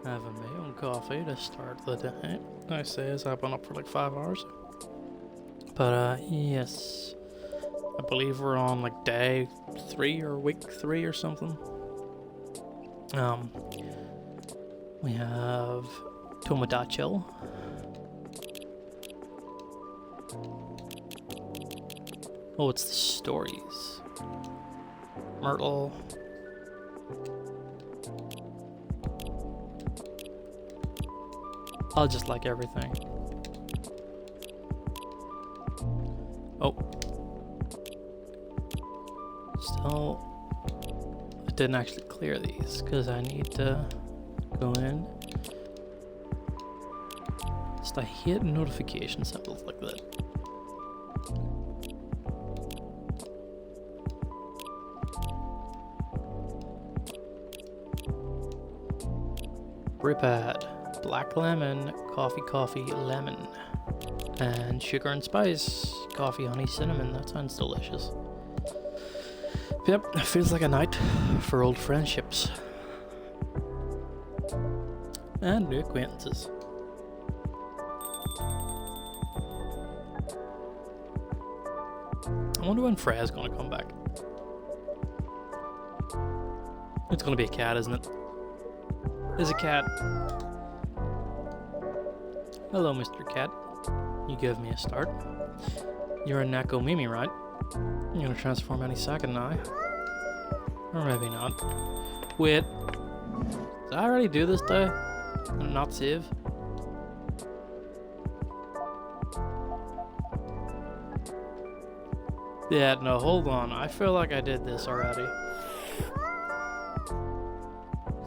Having my own coffee to start the day. I say as I've been up for like 5 hours. But yes. I believe we're on like day 3 or week 3 or something. We have Tomodachi. Oh, it's the stories. Myrtle. I'll just like everything. Oh. Still, I didn't actually clear these because I need to go in. Just I hate notification symbols like that. Brewpad, black lemon, coffee, lemon, and sugar and spice, coffee, honey, cinnamon. That sounds delicious. Yep, it feels like a night for old friendships and new acquaintances. I wonder when Freya's gonna come back. It's gonna be a cat, isn't it? Is a cat. Hello, Mr. Cat. You give me a start. You're a Nakomimi, right? You're gonna transform any second now. Or maybe not. Wait. Did I already do this day? And not save? Yeah, no, hold on. I feel like I did this already.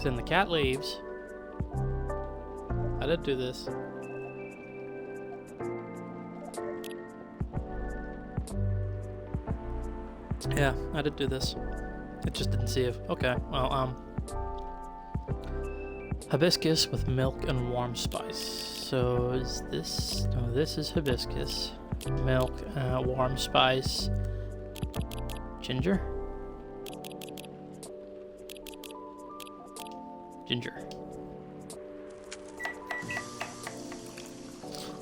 Then the cat leaves. I did do this. Yeah, I did do this. It just didn't save. Okay, well, hibiscus with milk and warm spice. So is this... No, this is hibiscus. Milk, warm spice. Ginger? Ginger.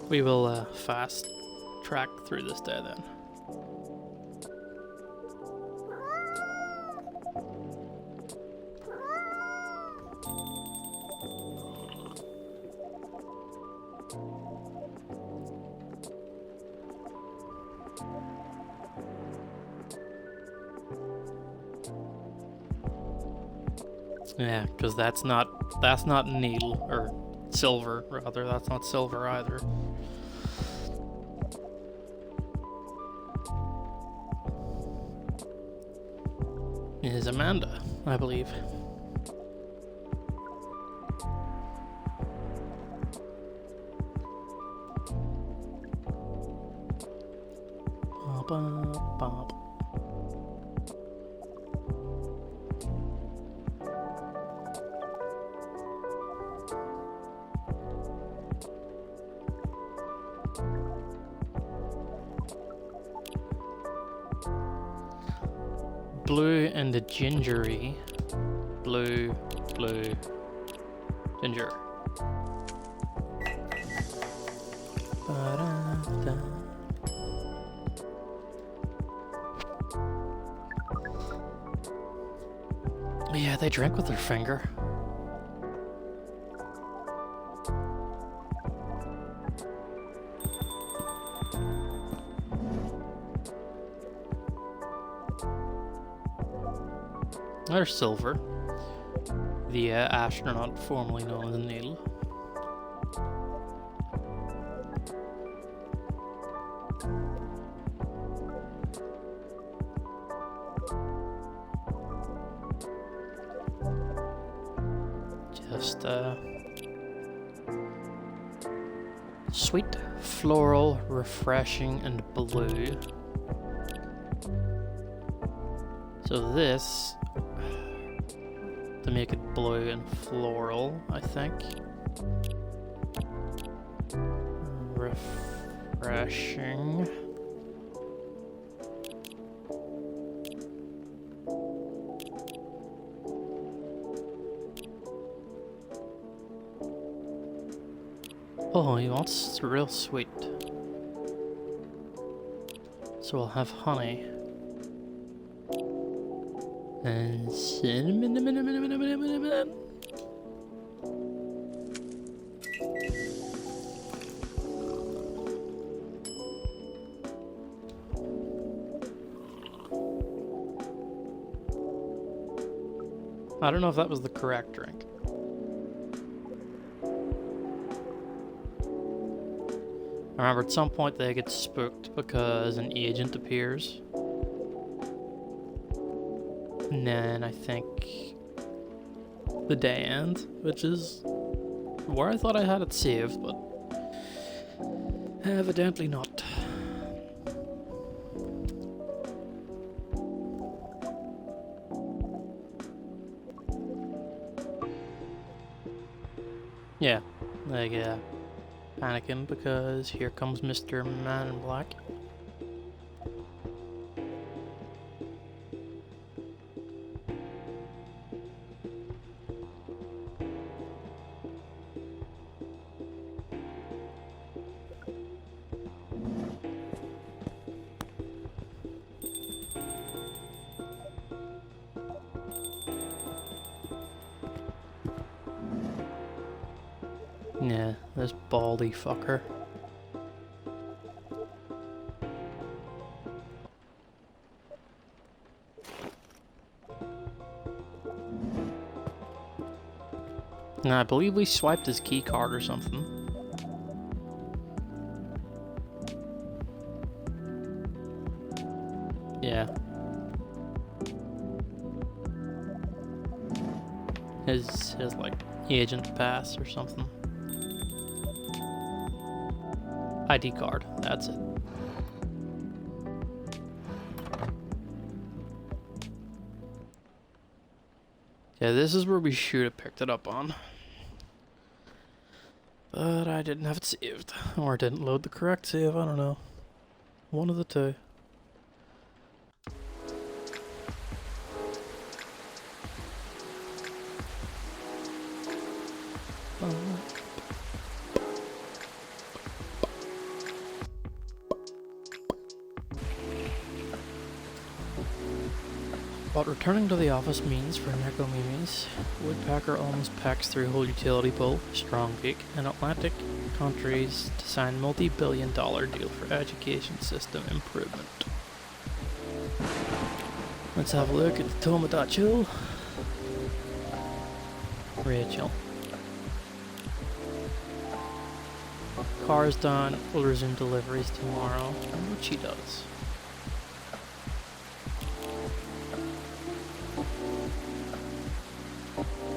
We will fast track through this day then. Yeah, because that's not needle, or silver rather. That's not silver either. It is Amanda, I believe. Bop, bop, bop. Blue and the gingery. Blue, ginger. Ba-da-da. Yeah, they drank with their finger. There's Silver, the astronaut formerly known as Neil. Just sweet, floral, refreshing, and blue. So this, to make it blue and floral, I think. Refreshing. Oh, he wants real sweet. So we'll have honey. And cinnamon. I don't know if that was the correct drink. I remember at some point they get spooked because an agent appears. And then I think the day ends, which is where I thought I had it saved, but evidently not. Yeah, like, panicking because here comes Mr. Man in Black. Yeah, this baldy fucker. Now, I believe we swiped his key card or something. Yeah. His like agent pass or something. ID card, that's it. Yeah, this is where we should have picked it up on. But I didn't have it saved. Or I didn't load the correct save, I don't know. One of the two. What returning to the office means for Nekomimis, Woodpecker almost packs through whole utility pole, Strong Peak, and Atlantic countries to sign multi-billion-dollar deal for education system improvement. Let's have a look at the Tomodachi. Rachel. Car's done. We'll resume deliveries tomorrow. And what she does.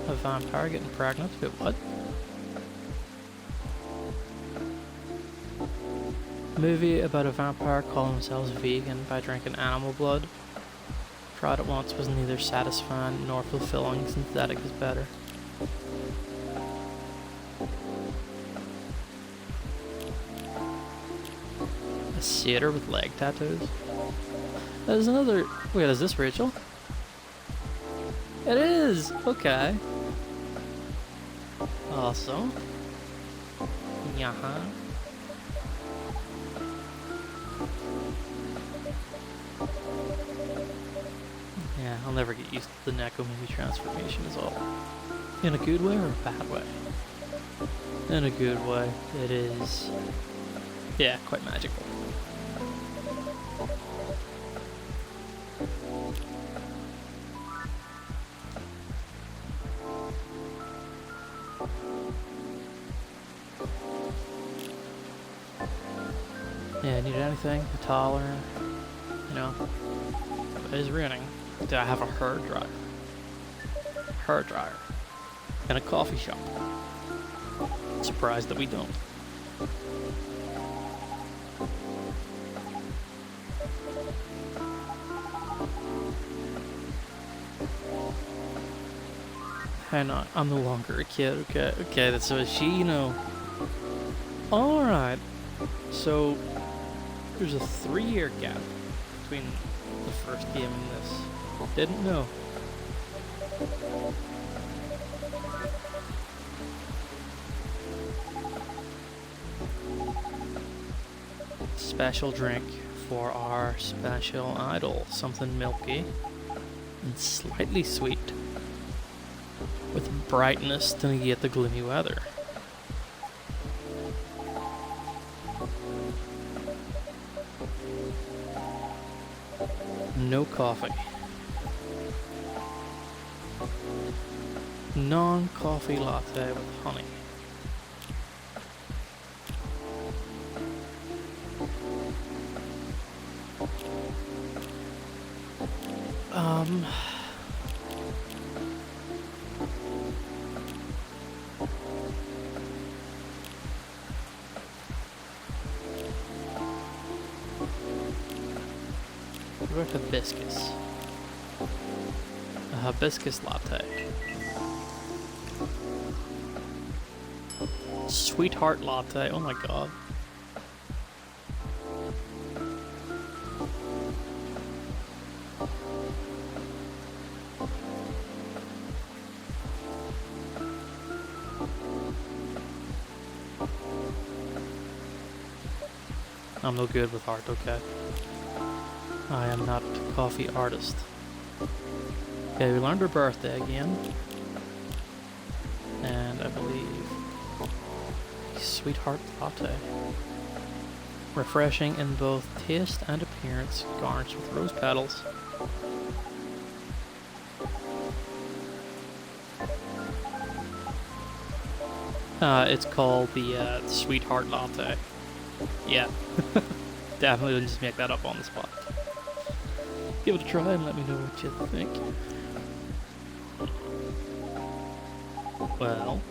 A vampire getting pregnant? Wait, what? Movie about a vampire calling themselves vegan by drinking animal blood. Tried it once, was neither satisfying nor fulfilling. Synthetic is better. A satyr with leg tattoos. There's another. Wait, is this Rachel? It is! Okay. Awesome. Yeah. Yeah, I'll never get used to the Nekomimi transformation is all. In a good way or a bad way? In a good way. It is. Yeah, quite magical. Yeah, need anything? A towel or, you know, it is raining. Do I have a hair dryer? Hair dryer. And a coffee shop. Surprised that we don't. Hang on, I'm no longer a kid, okay? Okay, that's so she, you know. Alright. So, there's a 3-year gap between the first game and this. Didn't know. special drink for our special idol. Something milky and slightly sweet, with brightness to negate the gloomy weather. No coffee. Non-coffee latte with honey. What about hibiscus? A hibiscus latte. Sweetheart latte, oh my god. I'm no good with art, okay? I am not a coffee artist. Okay, we learned her birthday again. And I believe... Sweetheart latte. Refreshing in both taste and appearance, garnished with rose petals. It's called the Sweetheart Latte. Yeah. Definitely didn't just make that up on the spot. Give it a try and let me know what you think. Well,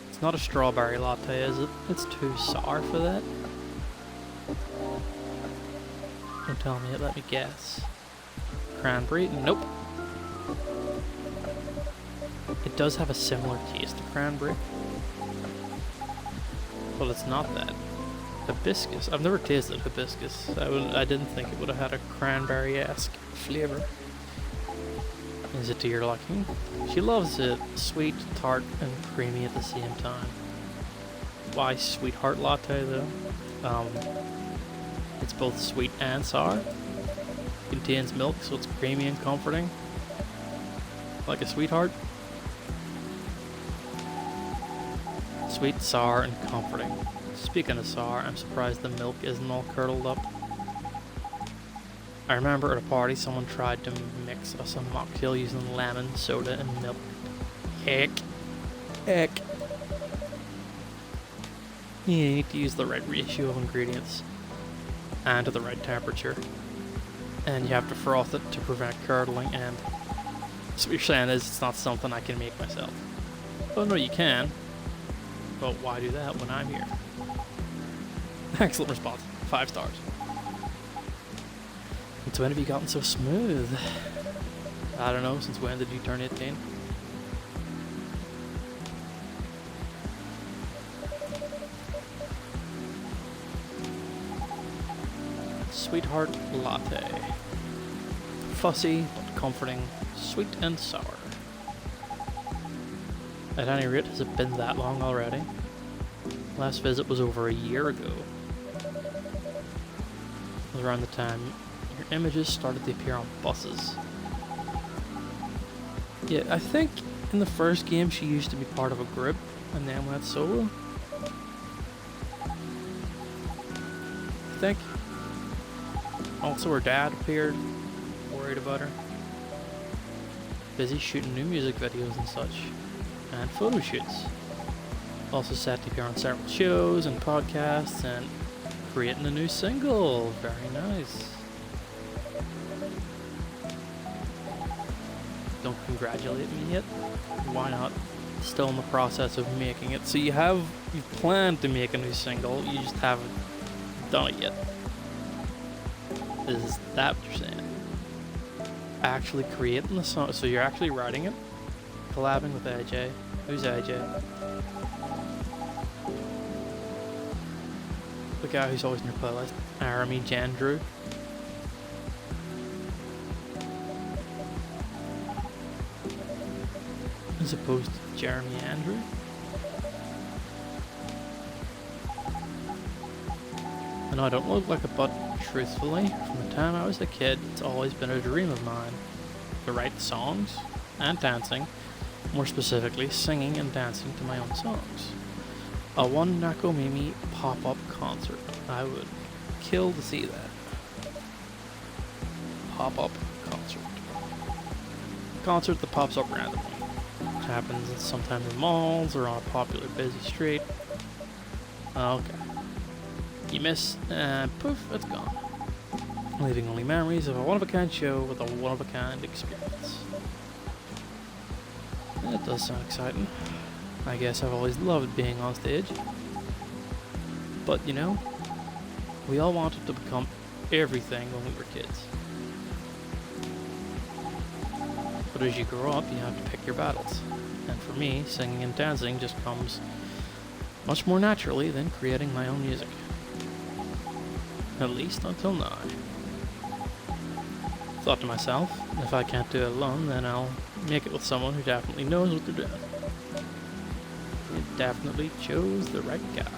it's not a strawberry latte, is it? It's too sour for that. Don't tell me it, let me guess. Cranberry? Nope. It does have a similar taste to cranberry, but it's not that. Hibiscus. I've never tasted hibiscus. I didn't think it would have had a cranberry-esque flavor. Is it to your liking? She loves it sweet, tart, and creamy at the same time. Why sweetheart latte though? It's both sweet and sour. Contains milk, so it's creamy and comforting. Like a sweetheart. Sweet, sour, and comforting. Speaking of sour, I'm surprised the milk isn't all curdled up. I remember at a party someone tried to mix us a mocktail using lemon, soda, and milk. Heck. You need to use the right ratio of ingredients and to the right temperature. And you have to froth it to prevent curdling, and so what you're saying is it's not something I can make myself. Oh no, you can. But why do that when I'm here? Excellent response. 5 stars. Since when have you gotten so smooth? I don't know, since when did you turn 18? Sweetheart latte. Fussy, but comforting, sweet and sour. At any rate, has it been that long already? Last visit was over a year ago. It was around the time your images started to appear on buses. Yeah, I think in the first game she used to be part of a group and then went solo. I think. Also her dad appeared, worried about her. Busy shooting new music videos and such. And photo shoots. Also set to appear on several shows and podcasts and creating a new single. Very nice. Don't congratulate me yet? Why not? Still in the process of making it. So you've planned to make a new single, you just haven't done it yet. Is that what you're saying? Actually creating the song, so you're actually writing it? Collabing with AJ. Who's AJ? The guy who's always in your playlist. Arami Jandrew. As opposed to Jeremy Andrew. I know I don't look like it, but truthfully, from the time I was a kid, it's always been a dream of mine to write songs and dancing, more specifically, singing and dancing to my own songs. A one Nakomimi pop-up concert. I would kill to see that. Pop-up concert. Concert that pops up randomly. Which happens sometimes in malls or on a popular busy street. Okay. You miss, and poof, it's gone. Leaving only memories of a one-of-a-kind show with a one-of-a-kind experience. That does sound exciting. I guess I've always loved being on stage. But, you know, we all wanted to become everything when we were kids. But as you grow up, you have to pick your battles. And for me, singing and dancing just comes much more naturally than creating my own music. At least until now. Thought to myself, if I can't do it alone, then I'll make it with someone who definitely knows what they're doing. You definitely chose the right guy.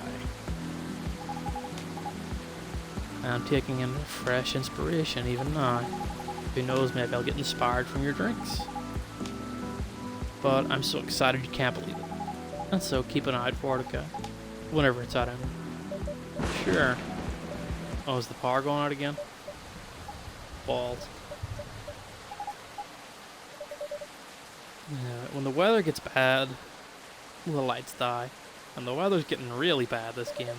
I'm taking in fresh inspiration even now. Who knows, maybe I'll get inspired from your drinks. But I'm so excited you can't believe it. And so keep an eye out for it, okay? Whenever it's out, I mean. Sure. Oh, is the power going out again? Balls. Yeah, when the weather gets bad, the lights die. And the weather's getting really bad this game.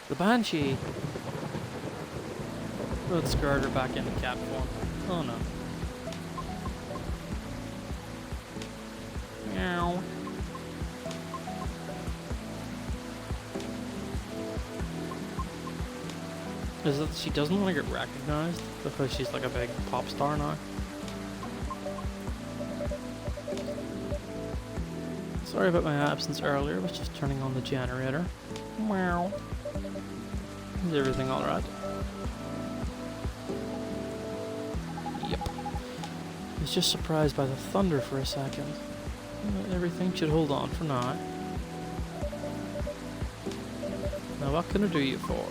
The Banshee! Let's skirt her back into cat form. Oh no. Meow. Is it that she doesn't want to get recognized because she's like a big pop star now? Sorry about my absence earlier, I was just turning on the generator. Meow. Is everything alright? Yep. I was just surprised by the thunder for a second. Everything should hold on for now. Now what can I do you for?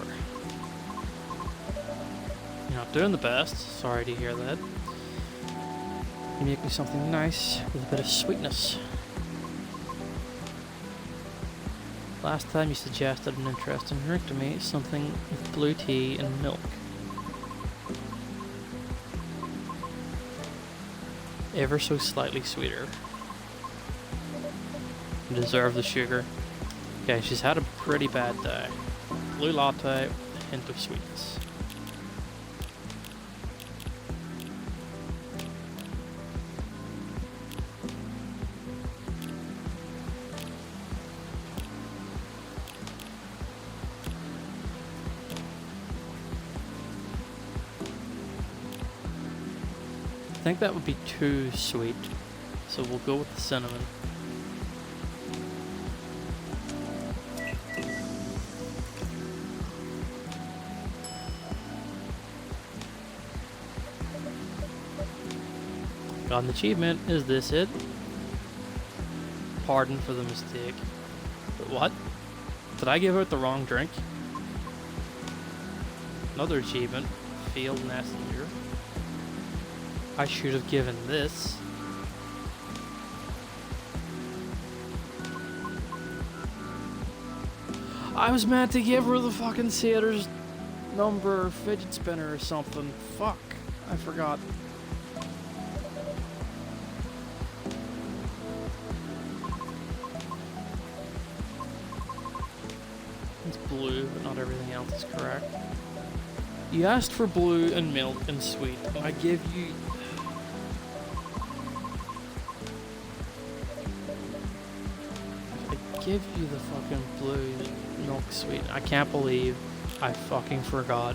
You're not doing the best, sorry to hear that. You make me something nice with a bit of sweetness. Last time you suggested an interesting drink to me, something with blue tea and milk. Ever so slightly sweeter. You deserve the sugar. Okay, she's had a pretty bad day. Blue latte, a hint of sweetness. I think that would be too sweet, so we'll go with the cinnamon. Got an achievement. Is this it? Pardon for the mistake. But what? Did I give out the wrong drink? Another achievement. Field messenger. I should have given this. I was meant to give her the fucking Satyrs number fidget spinner or something. Fuck. I forgot. It's blue, but not everything else is correct. You asked for blue and milk and sweet, and I give you... give you the fucking blue milk sweet. I can't believe I fucking forgot.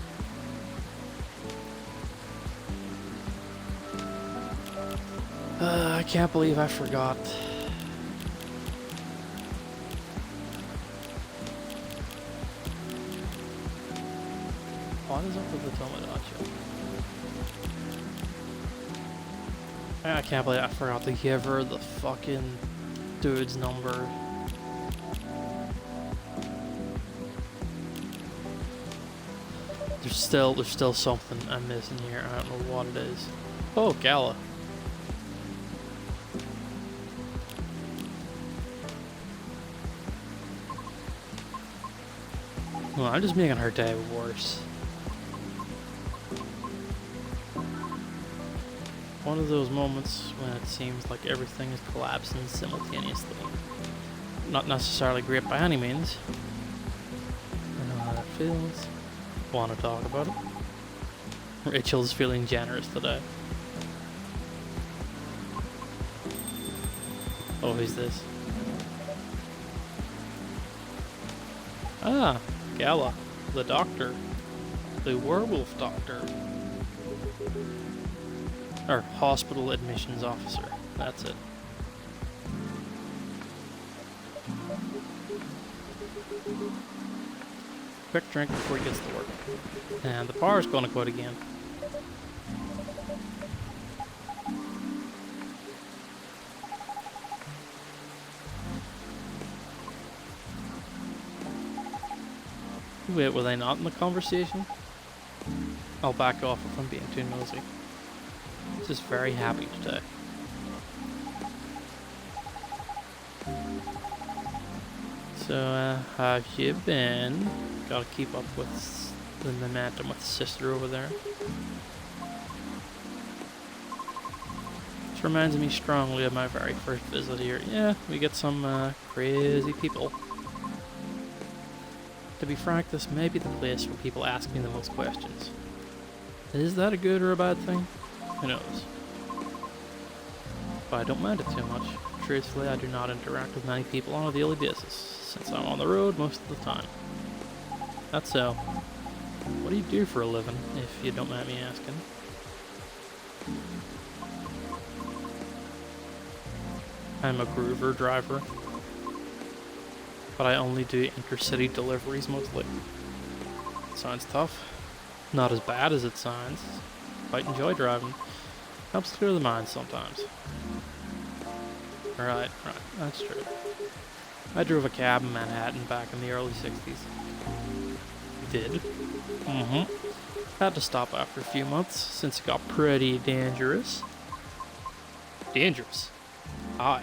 I can't believe I forgot. What is up with the Tomodachi? I can't believe I forgot to give her the fucking dude's number. There's still something I'm missing here. I don't know what it is. Oh, Gala. Well, I'm just making her day worse. One of those moments when it seems like everything is collapsing simultaneously. Not necessarily great by any means. I know how that feels. Want to talk about it? Rachel's feeling generous today. Oh, who's this? Ah, Gala, the doctor. The werewolf doctor. Or hospital admissions officer. That's it. Quick drink before he gets to work. And the power's going to quit again. Wait, were they not in the conversation? I'll back off if I'm being too nosy. Just very happy today. So, how have you been? Gotta keep up with the momentum with the sister over there. This reminds me strongly of my very first visit here. Yeah, we get some crazy people. To be frank, this may be the place where people ask me the most questions. Is that a good or a bad thing? Who knows? But I don't mind it too much. Truthfully, I do not interact with many people on a daily basis, since I'm on the road most of the time. That's so. What do you do for a living, if you don't mind me asking? I'm a Groover driver, but I only do intercity deliveries mostly. Sounds tough. Not as bad as it sounds. Quite enjoy driving. Helps clear the mind sometimes. Right, that's true. I drove a cab in Manhattan back in the early 60s. Did? Mm-hmm. Had to stop after a few months, since it got pretty dangerous. Dangerous? Aye.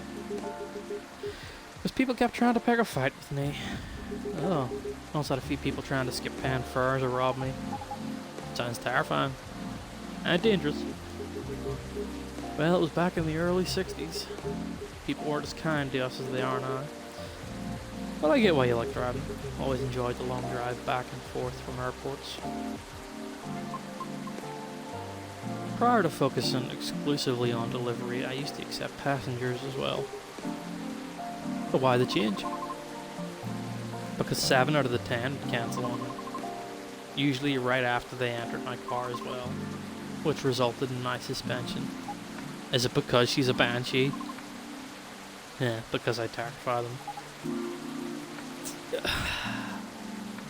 Because people kept trying to pick a fight with me. Oh, also had a few people trying to skip paying fares or rob me. Sounds terrifying. And dangerous. Well, it was back in the early 60s. People weren't as kind to us as they are now. But I get why you like driving. Always enjoyed the long drive back and forth from airports. Prior to focusing exclusively on delivery, I used to accept passengers as well. But why the change? Because 7 out of the 10 would cancel on me. Usually right after they entered my car as well, which resulted in my suspension. Is it because she's a banshee? Yeah, because I terrify them.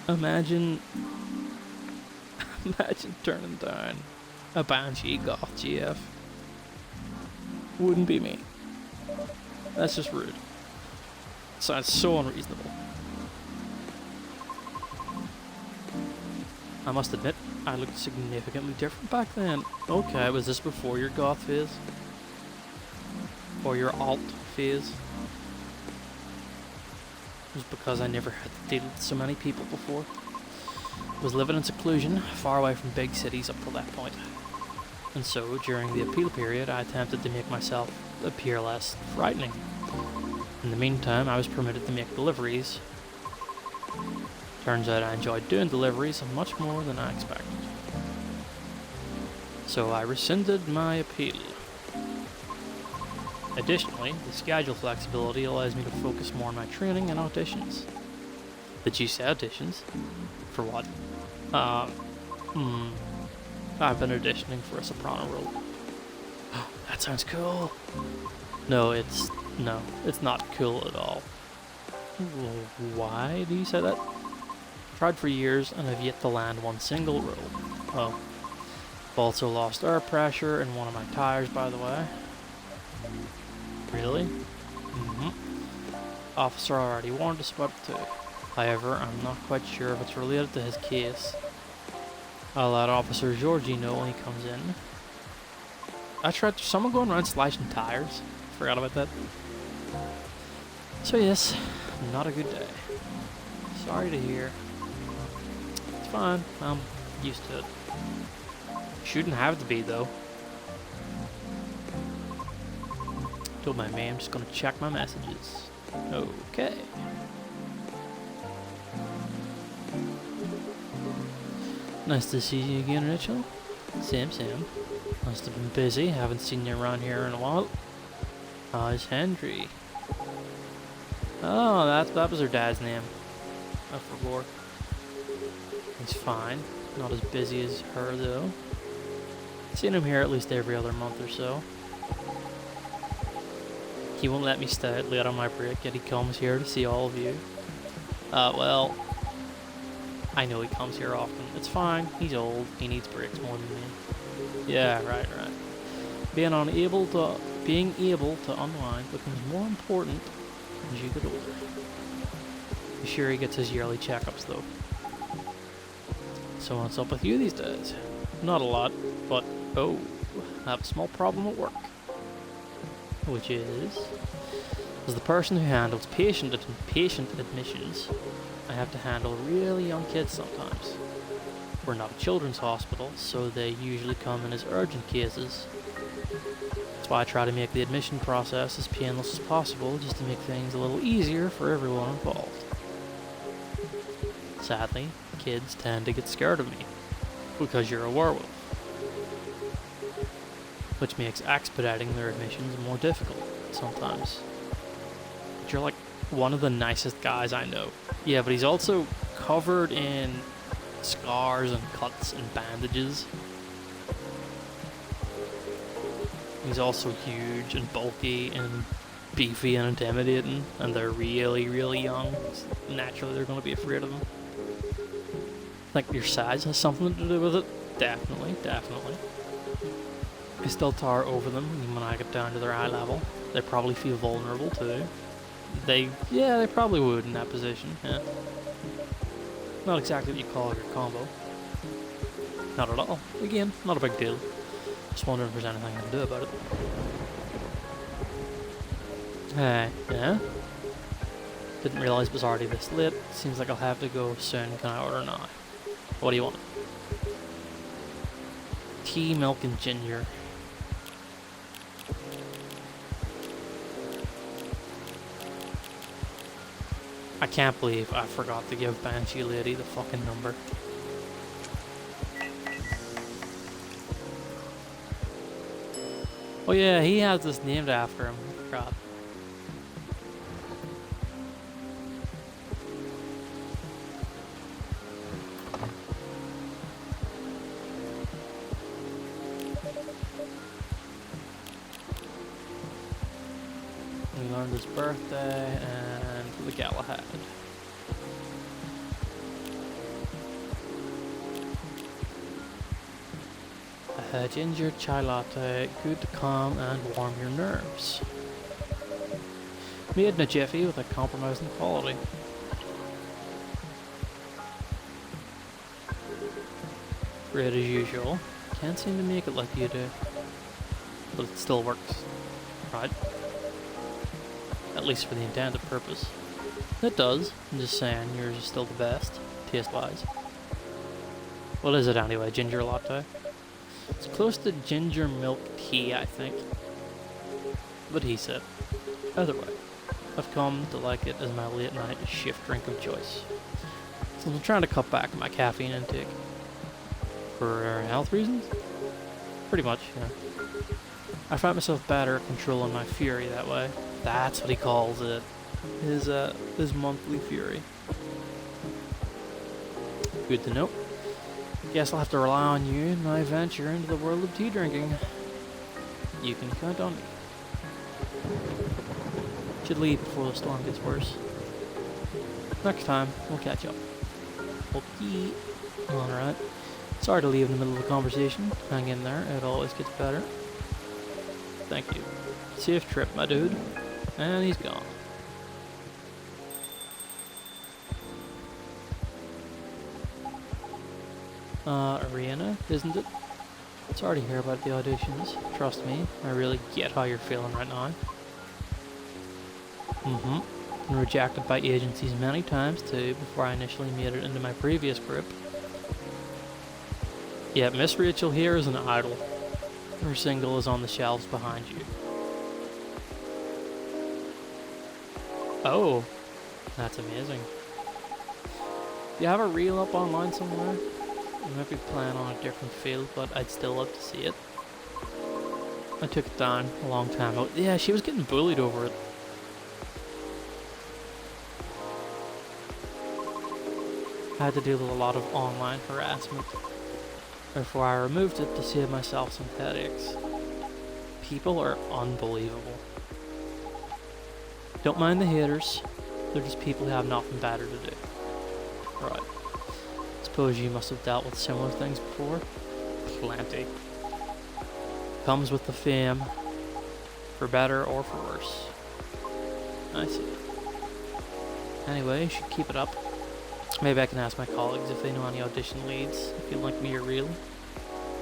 Imagine turning down a banshee goth GF. Wouldn't be me. That's just rude. Sounds so unreasonable. I must admit, I looked significantly different back then. Okay, was this before your goth phase? Or your alt phase? It was because I never had to deal with so many people before. I was living in seclusion, far away from big cities up till that point. And so, during the appeal period, I attempted to make myself appear less frightening. In the meantime, I was permitted to make deliveries. Turns out I enjoyed doing deliveries much more than I expected. So I rescinded my appeal. Additionally, the schedule flexibility allows me to focus more on my training and auditions. Did you say auditions? For what? I've been auditioning for a soprano role. That sounds cool. No, it's not cool at all. Why do you say that? Tried for years and have yet to land one single role. Oh. I've also lost air pressure in one of my tires, by the way. Really? Mm-hmm. Officer already warned us about it too. However, I'm not quite sure if it's related to his case. I'll let Officer Georgie know when he comes in. I tried someone going around slashing tires. Forgot about that. So yes, not a good day. Sorry to hear. It's fine, I'm used to it. Shouldn't have to be though. Don't mind me, I'm just gonna check my messages. Okay. Nice to see you again, Rachel. Sam. Must have been busy, haven't seen you around here in a while. How's Hendry? Oh, that was her dad's name. I forgot. He's fine. Not as busy as her, though. Seen him here at least every other month or so. He won't let me stay late on my break, yet he comes here to see all of you. Well, I know he comes here often. It's fine. He's old. He needs breaks more than me. Yeah, right. Being able to unwind becomes more important as you get older. Be sure he gets his yearly checkups, though. So what's up with you these days? Not a lot, but oh, I have a small problem at work. Which is, as the person who handles patient admissions, I have to handle really young kids sometimes. We're not a children's hospital, so they usually come in as urgent cases. That's why I try to make the admission process as painless as possible, just to make things a little easier for everyone involved. Sadly, kids tend to get scared of me, because you're a werewolf. Which makes expediting their admissions more difficult, sometimes. But you're like one of the nicest guys I know. Yeah, but he's also covered in scars and cuts and bandages. He's also huge and bulky and beefy and intimidating, and they're really, really young. So naturally, they're going to be afraid of him. Like your size has something to do with it. Definitely. I still tower over them even when I get down to their eye level. They probably feel vulnerable too. They probably would in that position, yeah. Not exactly what you call your combo. Not at all. Again, not a big deal. Just wondering if there's anything I can do about it. Hey, yeah? Didn't realize it was already this late. Seems like I'll have to go soon. Can I order now? What do you want? Tea, milk, and ginger. I can't believe I forgot to give Banshee Lady the fucking number. Oh yeah, he has this named after him. I forgot. We learned his birthday and the Galahad. Ginger chai latte, good to calm and warm your nerves. Made in a jiffy with a compromising quality. Great as usual. Can't seem to make it like you do. But it still works. Right? At least for the intended purpose. It does. I'm just saying, yours is still the best, taste-wise. What is it anyway? Ginger latte? It's close to ginger milk tea, I think. But he said. Either way, I've come to like it as my late night shift drink of choice. So I'm trying to cut back on my caffeine intake. For health reasons? Pretty much, yeah. I find myself better at controlling my fury that way. That's what he calls it. His monthly fury. Good to know. Guess I'll have to rely on you in my venture into the world of tea drinking. You can count on me. Should leave before the storm gets worse. Next time, we'll catch up. Okay. Alright. Sorry to leave in the middle of the conversation. Hang in there, it always gets better. Thank you. Safe trip, my dude. And he's gone. Arena, isn't it? Sorry to hear about the auditions. Trust me, I really get how you're feeling right now. Been rejected by agencies many times too before I initially made it into my previous group. Yeah, Miss Rachel here is an idol. Her single is on the shelves behind you. Oh, that's amazing. Do you have a reel up online somewhere? I might be playing on a different field, but I'd still love to see it. I took it down a long time ago. Yeah, she was getting bullied over it. I had to deal with a lot of online harassment. Therefore, I removed it to save myself some headaches. People are unbelievable. Don't mind the haters. They're just people who have nothing better to do. Right. Suppose you must have dealt with similar things before? Plenty. Comes with the fame. For better or for worse. I see. Anyway, you should keep it up. Maybe I can ask my colleagues if they know any audition leads, if you'd like me to reel.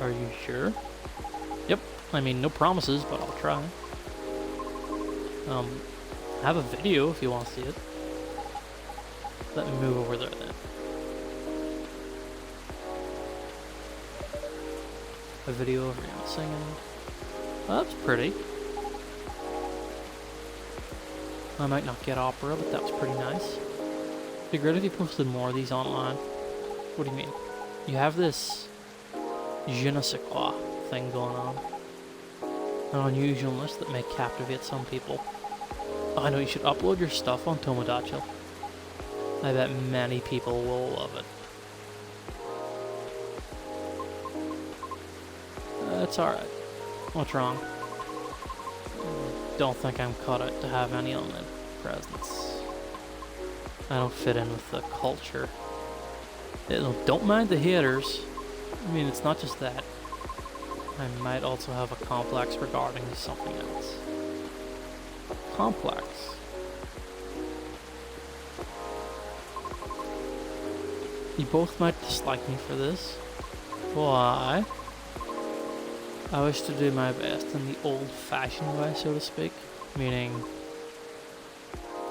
Are you sure? Yep, I mean, no promises, but I'll try. I have a video if you want to see it. Let me move over there then. A video of Rihanna singing. Oh, that's pretty. I might not get opera, but that was pretty nice. It'd be great if you posted more of these online. What do you mean? You have this je ne sais quoi thing going on. An unusualness that may captivate some people. Oh, I know, you should upload your stuff on Tomodachi. I bet many people will love it. It's alright. What's wrong? Don't think I'm cut out to have any online presence. I don't fit in with the culture. Don't mind the haters. I mean, it's not just that. I might also have a complex regarding something else. Complex. You both might dislike me for this. Why? I wish to do my best in the old-fashioned way, so to speak. Meaning,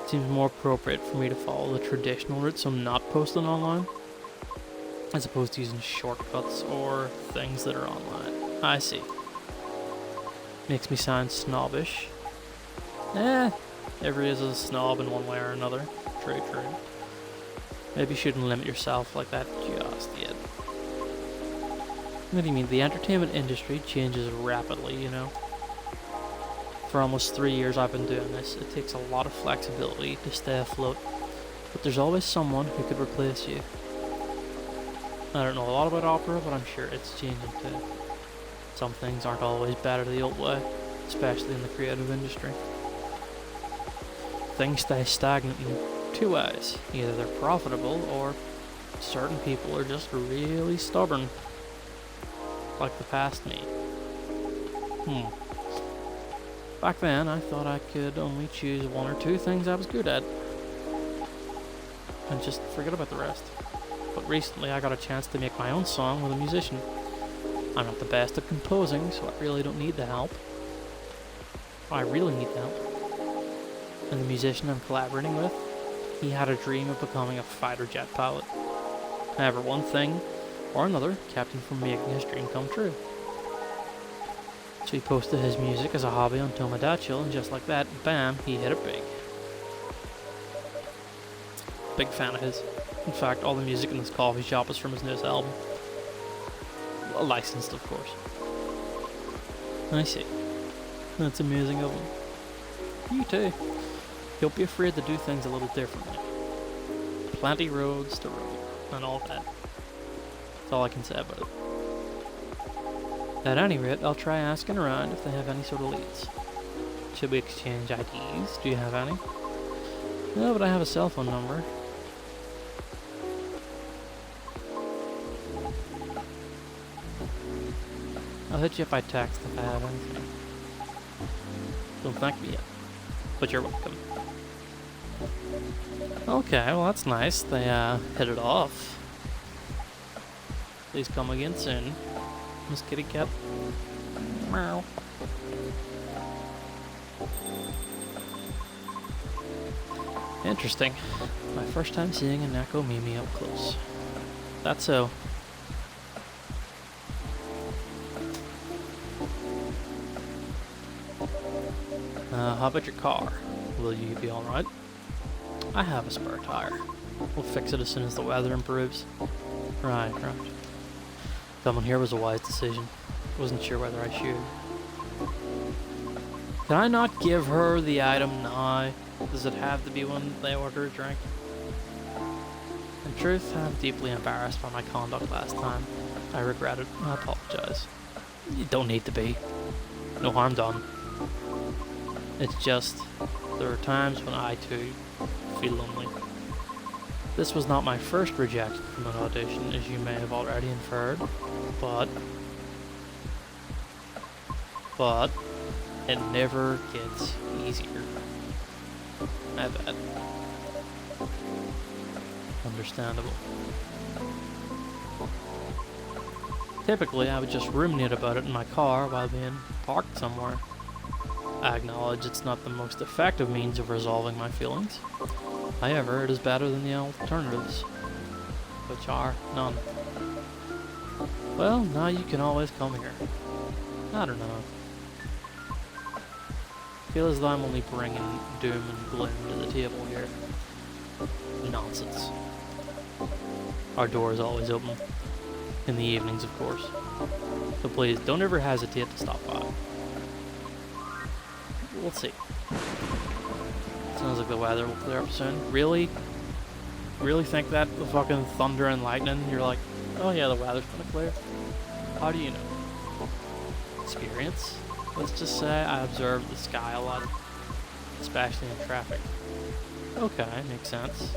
it seems more appropriate for me to follow the traditional route, so I'm not posting online, as opposed to using shortcuts or things that are online. I see. Makes me sound snobbish. Everybody is a snob in one way or another. True. Maybe you shouldn't limit yourself like that just yet. What do you mean? The entertainment industry changes rapidly, you know? For almost 3 years I've been doing this. It takes a lot of flexibility to stay afloat. But there's always someone who could replace you. I don't know a lot about opera, but I'm sure it's changing too. Some things aren't always better the old way, especially in the creative industry. Things stay stagnant in two ways. Either they're profitable, or certain people are just really stubborn. Like the past me. Back then, I thought I could only choose one or two things I was good at. And just forget about the rest. But recently I got a chance to make my own song with a musician. I'm not the best at composing, so I really don't need the help. I really need the help. And the musician I'm collaborating with, he had a dream of becoming a fighter jet pilot. However, one thing or another kept him from making his dream come true. So he posted his music as a hobby on Tomodachi, and just like that, bam, he hit it big. Big fan of his. In fact, all the music in this coffee shop is from his newest album. Licensed, of course. I see. That's amazing of him. You too. Don't be afraid to do things a little differently. Plenty roads to roam, and all that. That's all I can say about it. At any rate, I'll try asking around if they have any sort of leads. Should we exchange IDs? Do you have any? No, but I have a cell phone number. I'll hit you up by text if I have anything. Don't thank me yet, but you're welcome. Okay, well that's nice. They hit it off. Please come again soon, Miss Kitty Cat. Meow. Interesting. My first time seeing a Neko Mimi up close. That's so. How about your car? Will you be alright? I have a spare tire. We'll fix it as soon as the weather improves. Right. Coming here was a wise decision. Wasn't sure whether I should. Can I not give her the item now? Does it have to be when they order a drink? In truth, I'm deeply embarrassed by my conduct last time. I regret it. I apologize. You don't need to be. No harm done. It's just, there are times when I too feel lonely. This was not my first rejection from an audition, as you may have already inferred, but it never gets easier. I bet. Understandable. Typically, I would just ruminate about it in my car while being parked somewhere. I acknowledge it's not the most effective means of resolving my feelings. However, it is better than the alternatives, which are none. Well, now you can always come here. I don't know. I feel as though I'm only bringing doom and gloom to the table here. Nonsense. Our door is always open. In the evenings, of course. So please, don't ever hesitate to stop by. We'll see. Sounds like the weather will clear up soon. Really? Really think that the fucking thunder and lightning, you're like, oh yeah, the weather's gonna clear? How do you know? Experience? Let's just say I observe the sky a lot, especially in traffic. Okay, makes sense.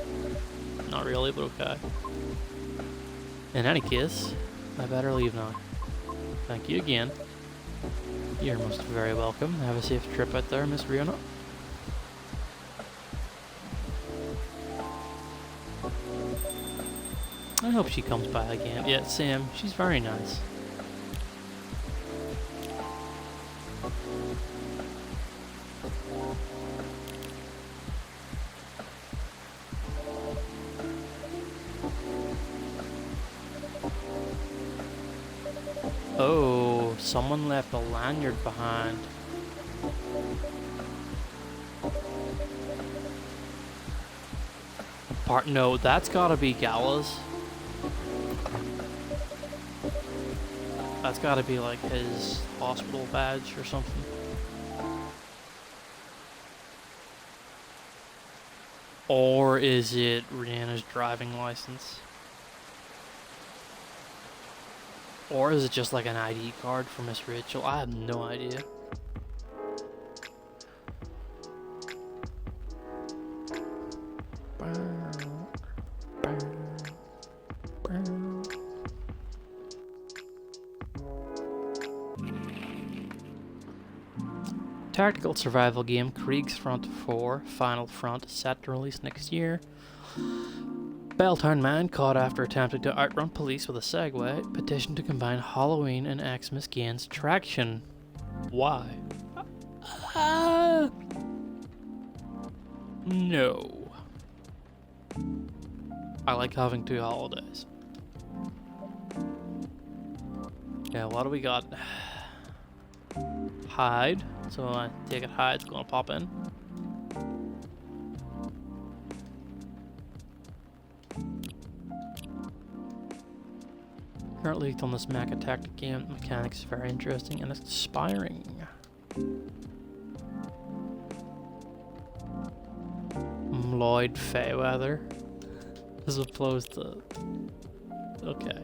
Not really, but okay. In any case, I better leave now. Thank you again. You're most very welcome. Have a safe trip out there, Miss Riona. I hope she comes by again. Yeah, Sam, she's very nice. Oh, someone left a lanyard behind. No, that's gotta be Gala's. That's gotta be like his hospital badge or something. Or is it Rihanna's driving license? Or is it just like an ID card for Miss Rachel? I have no idea. Tactical survival game Kriegsfront 4 Final Front set to release next year. Belltown man caught after attempting to outrun police with a Segway petitioned to combine Halloween and Xmas gains traction. Why? No. I like having 2 holidays. Yeah, what do we got? Hyde. So I take it Hyde's gonna pop in. Currently on this mecha tactic game, the mechanics is very interesting and inspiring. Lloyd Fayweather, as opposed to... Okay.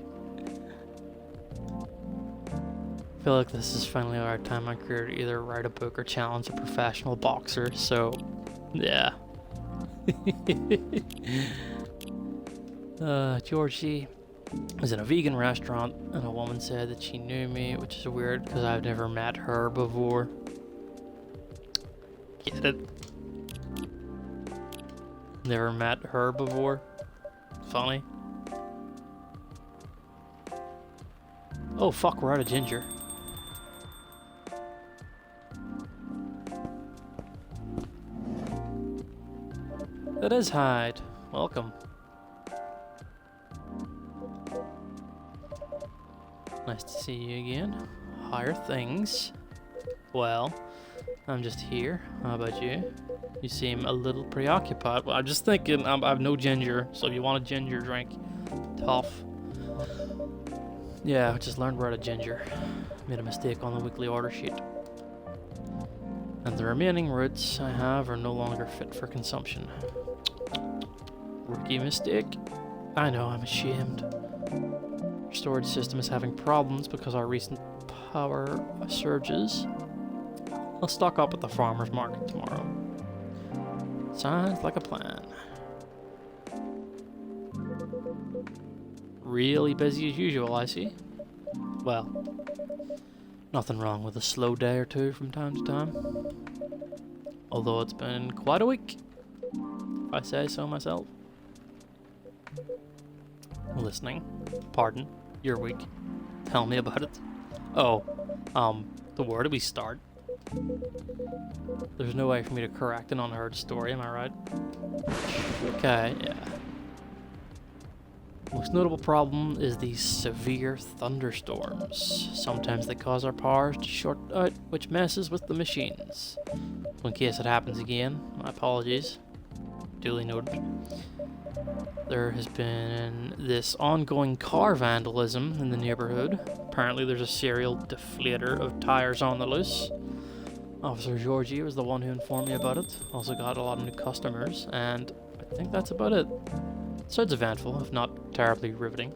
I feel like this is finally our time in my career to either write a book or challenge a professional boxer, so... yeah. Georgie was in a vegan restaurant and a woman said that she knew me, which is weird because I've never met her before. Get it? Never met her before. Funny. Oh fuck, we're out of ginger. That is Hyde. Welcome. Nice to see you again. Higher things. Well, I'm just here. How about you? You seem a little preoccupied. Well, I'm just thinking I have no ginger, so if you want a ginger drink, tough. Yeah, I just learned we're out of ginger. Made a mistake on the weekly order sheet. And the remaining roots I have are no longer fit for consumption. Rookie mistake? I know, I'm ashamed. Our storage system is having problems because our recent power surges. I'll stock up at the farmer's market tomorrow. Sounds like a plan. Really busy as usual, I see. Well, nothing wrong with a slow day or two from time to time. Although it's been quite a week, if I say so myself. Listening. Pardon. Your week. Tell me about it. Oh, where do we start? There's no way for me to correct an unheard story, am I right? Okay, yeah. Most notable problem is these severe thunderstorms. Sometimes they cause our powers to short out, which messes with the machines. So in case it happens again, my apologies. Duly noted. There has been this ongoing car vandalism in the neighborhood. Apparently there's a serial deflator of tires on the loose. Officer Georgie was the one who informed me about it. Also got a lot of new customers, and I think that's about it. Sounds eventful, if not terribly riveting.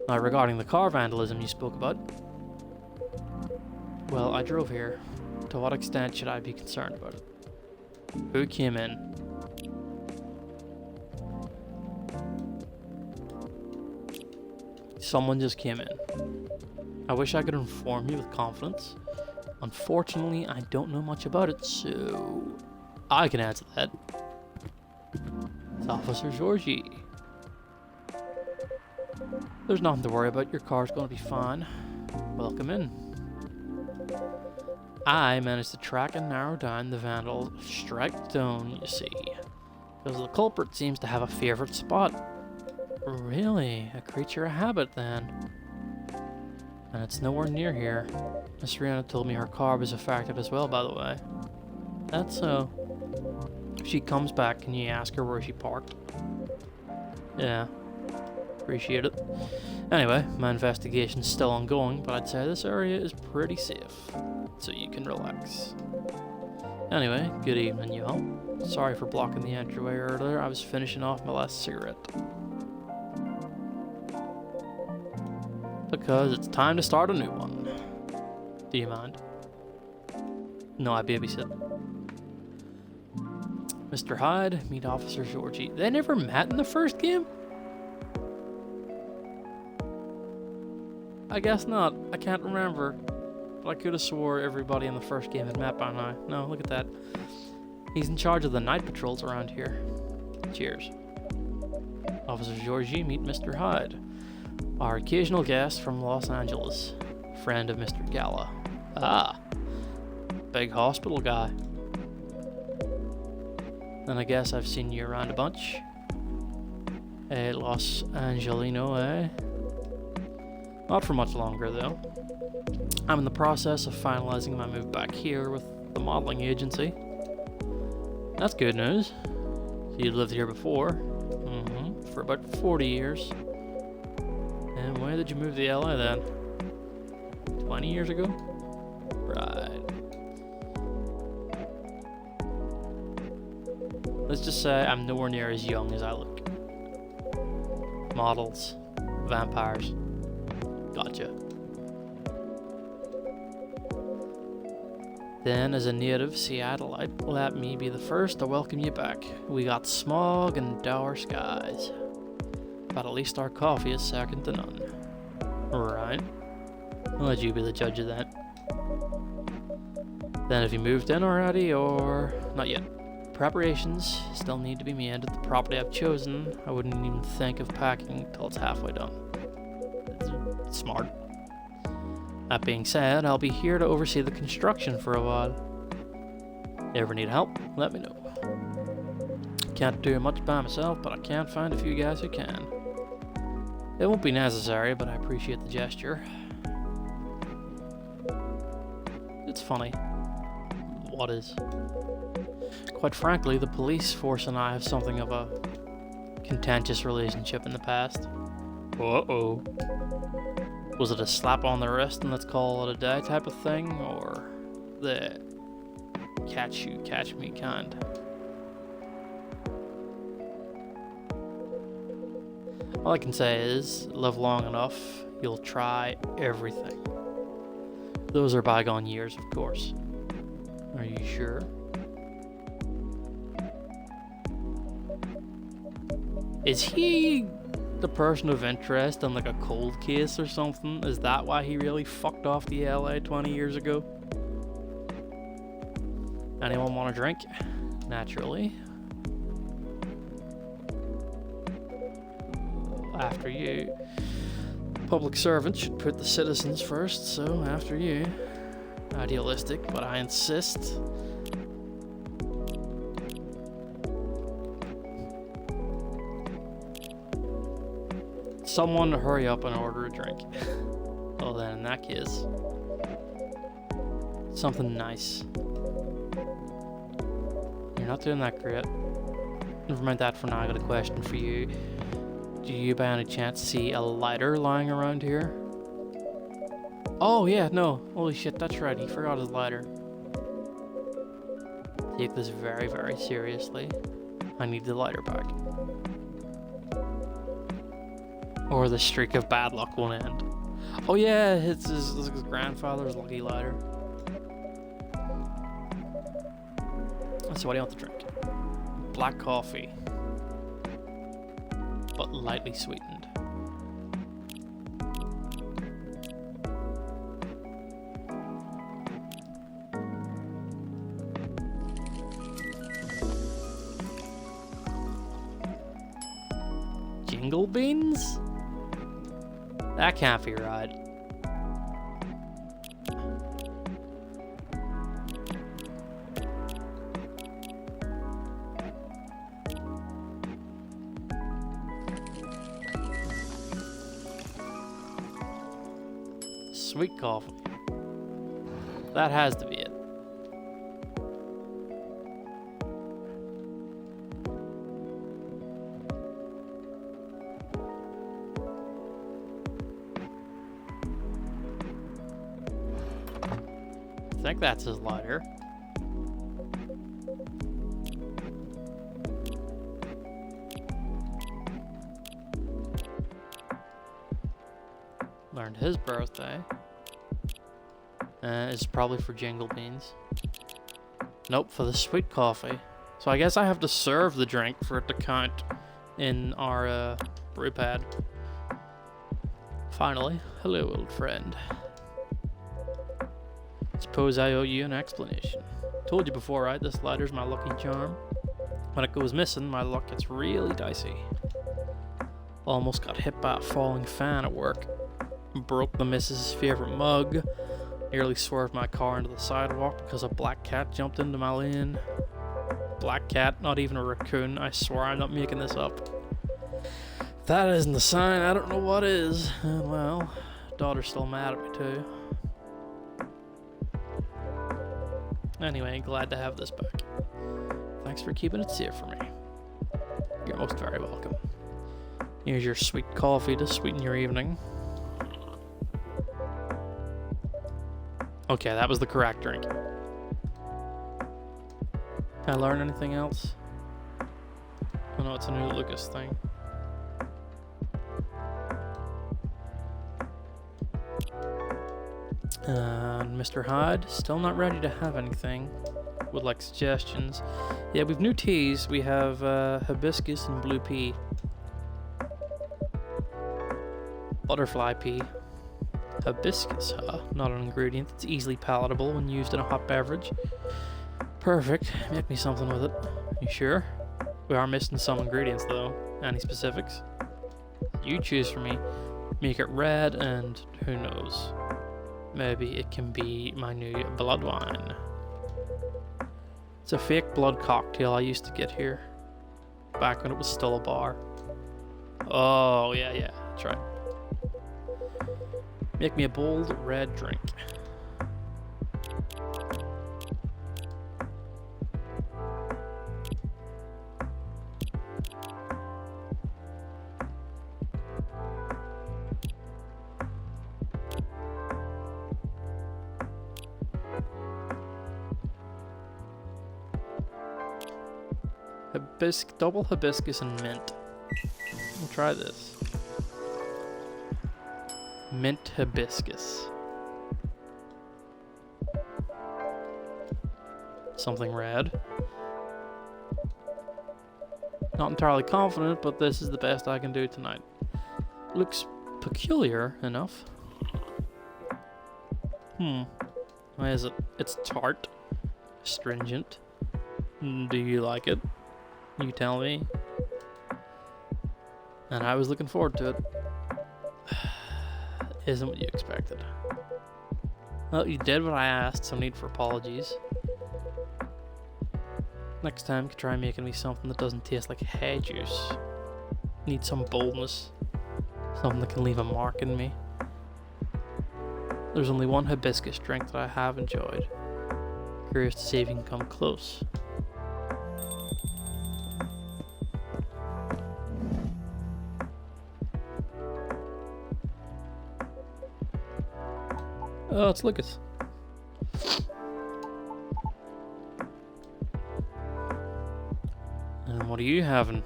Now, regarding the car vandalism you spoke about, well, I drove here. To what extent should I be concerned about it? Who came in? Someone just came in. I wish I could inform you with confidence. Unfortunately, I don't know much about it, so I can answer that. It's Officer Georgie. There's nothing to worry about. Your car's going to be fine. Welcome in. I managed to track and narrow down the vandal strike zone, you see. Because the culprit seems to have a favorite spot. Really? A creature of habit, then. And it's nowhere near here. Miss Rihanna told me her car was affected as well, by the way. That's so. If she comes back, can you ask her where she parked? Yeah. Appreciate it. Anyway, my investigation's still ongoing, but I'd say this area is pretty safe. So you can relax. Anyway, good evening, y'all. Sorry for blocking the entryway earlier. I was finishing off my last cigarette. Because it's time to start a new one. Do you mind? No, I babysit. Mr. Hyde, meet Officer Georgie. They never met in the first game? I guess not. I can't remember. But I could have swore everybody in the first game had met by now. No, look at that. He's in charge of the night patrols around here. Cheers. Officer Georgie, meet Mr. Hyde. Our occasional guest from Los Angeles. Friend of Mr. Gala. Ah. Big hospital guy. Then I guess I've seen you around a bunch. Los Angelino, eh? Not for much longer, though. I'm in the process of finalizing my move back here with the modeling agency. That's good news. So you lived here before? Mm-hmm. For about 40 years. And when did you move to LA then? 20 years ago? Right. Let's just say I'm nowhere near as young as I look. Models. Vampires. Gotcha. Then, as a native Seattleite, let me be the first to welcome you back. We got smog and dour skies. But at least our coffee is second to none. Right? I'll let you be the judge of that. Then have you moved in already, or not yet? Preparations still need to be made at the property I've chosen. I wouldn't even think of packing till it's halfway done. It's smart. That being said, I'll be here to oversee the construction for a while. Ever need help? Let me know. Can't do much by myself, but I can find a few guys who can. It won't be necessary, but I appreciate the gesture. It's funny. What is? Quite frankly, the police force and I have something of a contentious relationship in the past. Uh-oh. Was it a slap on the wrist and let's call it a day type of thing, or the catch you, catch me kind? All I can say is, live long enough, you'll try everything. Those are bygone years, of course. Are you sure? Is he the person of interest in like a cold case or something? Is that why he really fucked off the LA 20 years ago? Anyone want a drink? Naturally. After you. Public servants should put the citizens first, so after you. Idealistic, but I insist. Someone to hurry up and order a drink. Well then, in that case, something nice. You're not doing that great. Never mind that for now, I got a question for you. Do you by any chance see a lighter lying around here? Oh yeah, no. Holy shit, that's right, he forgot his lighter. Take this very, very seriously. I need the lighter back. Or the streak of bad luck won't end. Oh yeah, it's his grandfather's lucky lighter. So what do you want to drink? Black coffee. But lightly sweetened. Jingle beans? That can't be right. Sweet coffee. That has to be it. I think that's his lighter. Learned his birthday. It's probably for jingle beans. Nope, for the sweet coffee. So I guess I have to serve the drink for it to count in our brew pad. Finally, hello old friend. Suppose I owe you an explanation. Told you before, right? This lighter's my lucky charm. When it goes missing, my luck gets really dicey. Almost got hit by a falling fan at work. Broke the missus' favorite mug. Nearly swerved my car into the sidewalk because a black cat jumped into my lane. Black cat, not even a raccoon. I swear I'm not making this up. If that isn't the sign, I don't know what is. And well, daughter's still mad at me too. Anyway, glad to have this back. Thanks for keeping it safe for me. You're most very welcome. Here's your sweet coffee to sweeten your evening. Okay, that was the correct drink. Can I learn anything else? Oh no, it's a new Lucas thing. And Mr. Hyde, still not ready to have anything. Would like suggestions. Yeah, we've new teas. We have hibiscus and blue pea. Butterfly pea. Hibiscus, huh? Not an ingredient that's easily palatable when used in a hot beverage. Perfect. Make me something with it. You sure? We are missing some ingredients though. Any specifics? You choose for me. Make it red and who knows. Maybe it can be my new blood wine. It's a fake blood cocktail I used to get here. Back when it was still a bar. Oh, yeah, that's right. Make me a bold red drink. Double hibiscus and mint. We'll try this. Mint hibiscus. Something red. Not entirely confident, but this is the best I can do tonight. Looks peculiar enough. Why is it? It's tart. Astringent. Do you like it? You tell me. And I was looking forward to it. Isn't what you expected. Well, you did what I asked, so no need for apologies. Next time, you can try making me something that doesn't taste like hay juice. Need some boldness. Something that can leave a mark in me. There's only one hibiscus drink that I have enjoyed. Curious to see if you can come close. Oh, it's Lucas. And what are you having?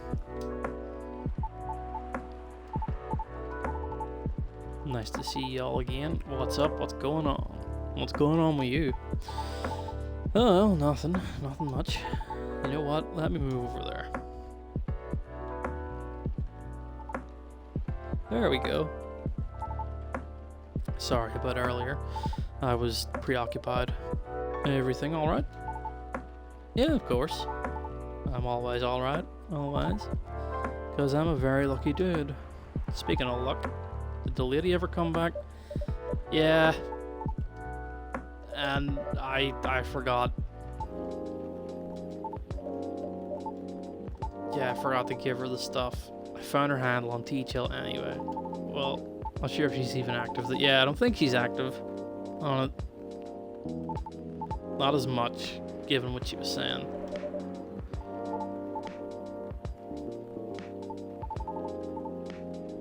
Nice to see y'all again. What's up? What's going on? What's going on with you? Oh, nothing. Nothing much. You know what? Let me move over there. There we go. Sorry about earlier. I was preoccupied. Everything alright? Yeah, of course. I'm always alright. Always. Because I'm a very lucky dude. Speaking of luck, did the lady ever come back? Yeah. And I forgot. Yeah, I forgot to give her the stuff. I found her handle on T-Chill anyway. Well, not sure if she's even active. Yeah, I don't think she's active on it. Not as much, given what she was saying.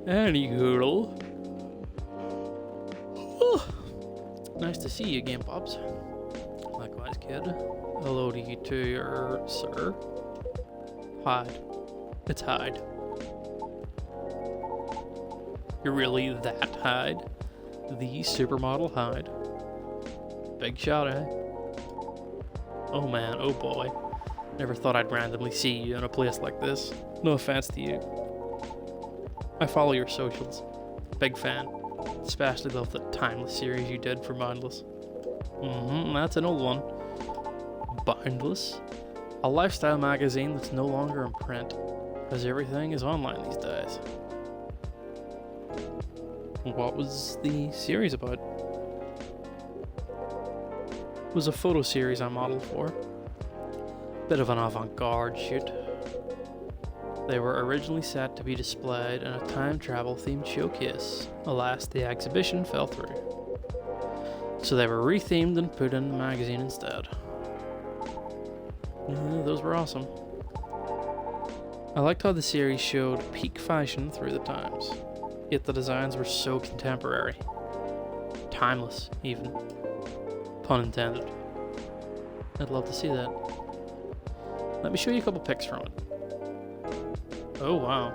Anywho. Nice to see you again, Pops. Likewise, kid. Hello to you too, sir. Hyde. It's Hyde. You're really that Hyde? The supermodel Hyde? Big shot, eh? Oh man, oh boy. Never thought I'd randomly see you in a place like this. No offense to you. I follow your socials. Big fan. Especially love the Timeless series you did for Boundless. That's an old one. Boundless? A lifestyle magazine that's no longer in print, because everything is online these days. What was the series about? It was a photo series I modeled for. Bit of an avant-garde shoot. They were originally set to be displayed in a time travel themed showcase. Alas, the exhibition fell through. So they were rethemed and put in the magazine instead. Those were awesome. I liked how the series showed peak fashion through the times, yet the designs were so contemporary. Timeless, even. Pun intended. I'd love to see that. Let me show you a couple pics from it. Oh wow.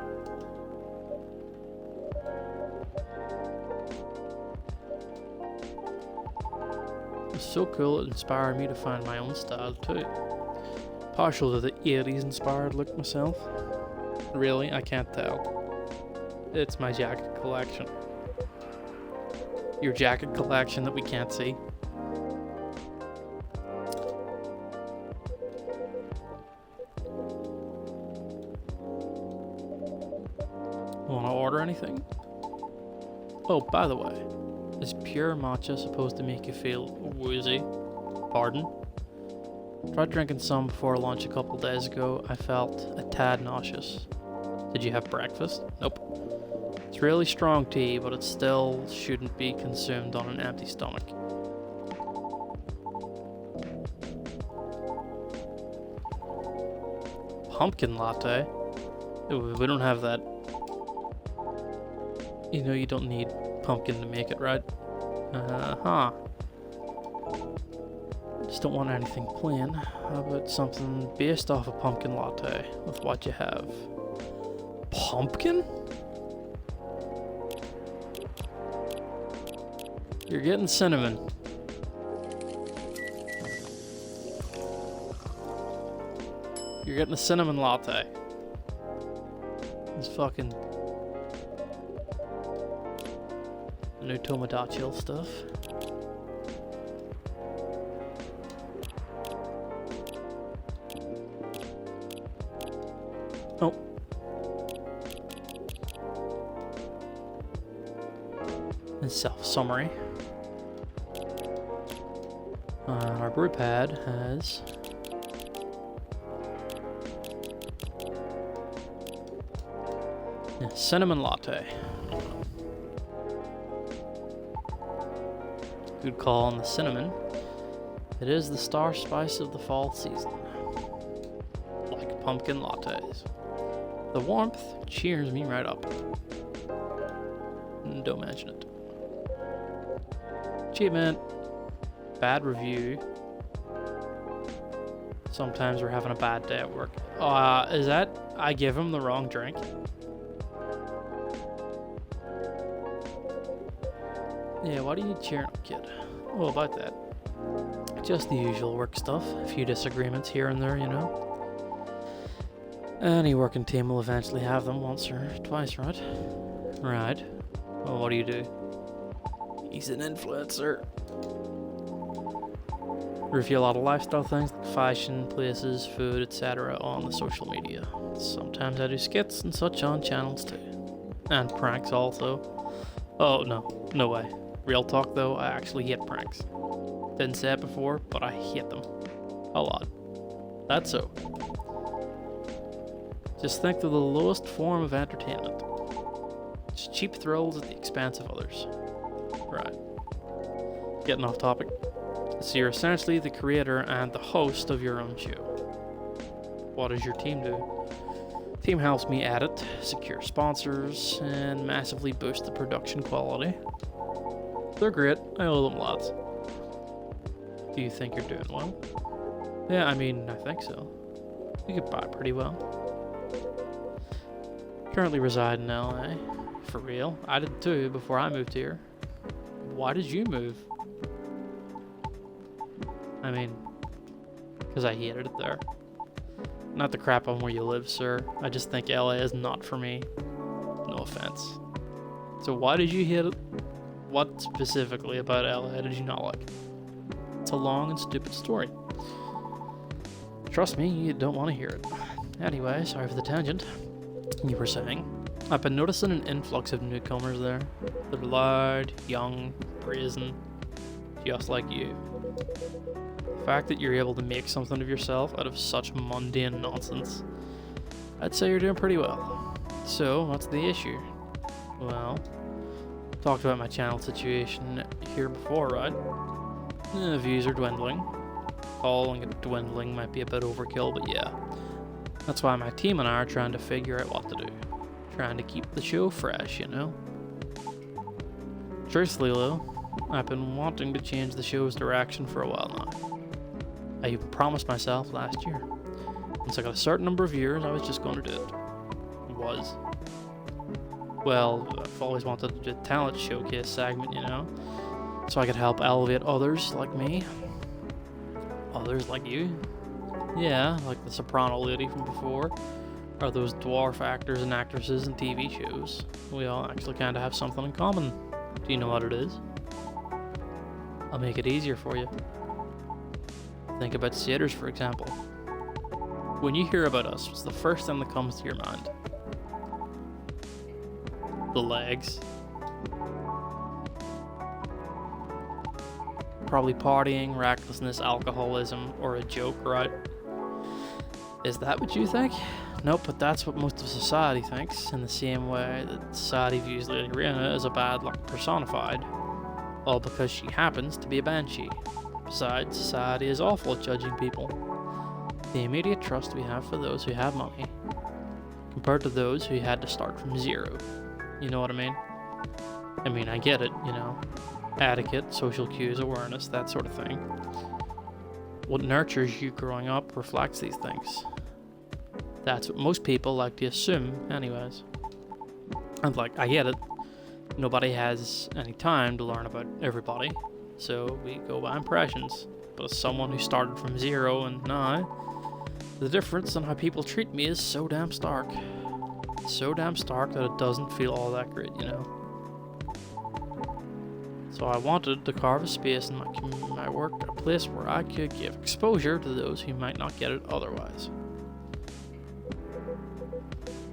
It was so cool it inspired me to find my own style too. Partial to the 80s inspired look myself. Really, I can't tell. It's my jacket collection. your jacket collection that we can't see. Want to order anything? Oh, by the way, is pure matcha supposed to make you feel woozy? Pardon? Tried drinking some before lunch a couple days ago. I felt a tad nauseous. Did you have breakfast? Nope. It's really strong tea, but it still shouldn't be consumed on an empty stomach. Pumpkin latte? Ooh, we don't have that. You know you don't need pumpkin to make it, right? Huh. Just don't want anything plain. How about something based off a pumpkin latte with what you have? Pumpkin? You're getting cinnamon. You're getting a cinnamon latte. It's fucking new Tomodachi stuff. Oh. And self-summary. Our brew pad has a cinnamon latte. Good call on the cinnamon. It is the star spice of the fall season. Like pumpkin lattes. The warmth cheers me right up. Don't mention it. Achievement. Bad review. Sometimes we're having a bad day at work. Is that I give him the wrong drink? Yeah, why do you cheer up, kid? Well, about that. Just the usual work stuff. A few disagreements here and there, you know. Any working team will eventually have them once or twice, right? Right. Well, what do you do? He's an influencer. Review a lot of lifestyle things like fashion, places, food, etc. on the social media. Sometimes I do skits and such on channels too. And pranks also. Oh, no way. Real talk though, I actually hate pranks. Didn't say it before, but I hate them. A lot. That's so. Just think they're the lowest form of entertainment. Just cheap thrills at the expense of others. Right. Getting off topic. So you're essentially the creator and the host of your own show. What does your team do? Team helps me edit, secure sponsors, and massively boost the production quality. They're great, I owe them lots. Do you think you're doing well? Yeah, I mean, I think so. You get by pretty well. Currently reside in LA. For real? I did too before I moved here. Why did you move? I mean, because I hated it there. Not the crap on where you live, sir. I just think LA is not for me. No offense. So why did you hate it? What specifically about LA did you not like? It's a long and stupid story. Trust me, you don't want to hear it. Anyway, sorry for the tangent. You were saying? I've been noticing an influx of newcomers there. They're loud, young, brazen, just like you. The fact that you're able to make something of yourself out of such mundane nonsense, I'd say you're doing pretty well. So, what's the issue? Well, talked about my channel situation here before, right? Views are dwindling. Calling it dwindling might be a bit overkill, but yeah. That's why my team and I are trying to figure out what to do. Trying to keep the show fresh, you know? Truthfully, though, I've been wanting to change the show's direction for a while now. I even promised myself last year. Once I got a certain number of viewers, I was just going to do it. Well, I've always wanted to do a talent showcase segment, you know? So I could help elevate others like me. Others like you. Yeah, like the soprano lady from before. Or those dwarf actors and actresses in TV shows. We all actually kind of have something in common. Do you know what it is? I'll make it easier for you. Think about satyrs, for example. When you hear about us, what's the first thing that comes to your mind? The legs. Probably partying, recklessness, alcoholism, or a joke, right? Is that what you think? Nope, but that's what most of society thinks, in the same way that society views Lady Rhena as a bad luck personified, all because she happens to be a banshee. Besides, society is awful at judging people. The immediate trust we have for those who have money, compared to those who had to start from zero. You know what I mean? I get it, etiquette, social cues, awareness, that sort of thing. What nurtures you growing up reflects these things. That's what most people like to assume anyways. And I get it. Nobody has any time to learn about everybody, so we go by impressions. But as someone who started from zero and now, the difference in how people treat me is so damn stark. So damn stark that it doesn't feel all that great, So I wanted to carve a space in my work, a place where I could give exposure to those who might not get it otherwise.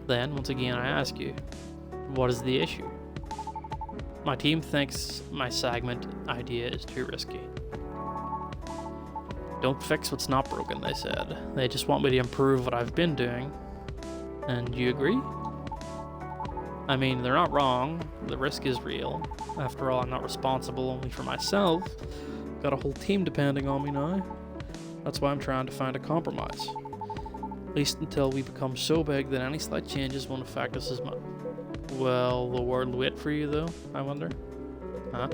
Then, once again, I ask you, what is the issue? My team thinks my segment idea is too risky. Don't fix what's not broken, they said. They just want me to improve what I've been doing. And you agree? They're not wrong. The risk is real. After all, I'm not responsible only for myself. Got a whole team depending on me now. That's why I'm trying to find a compromise. At least until we become so big that any slight changes won't affect us as much. Will the world wait for you, though, I wonder? Huh?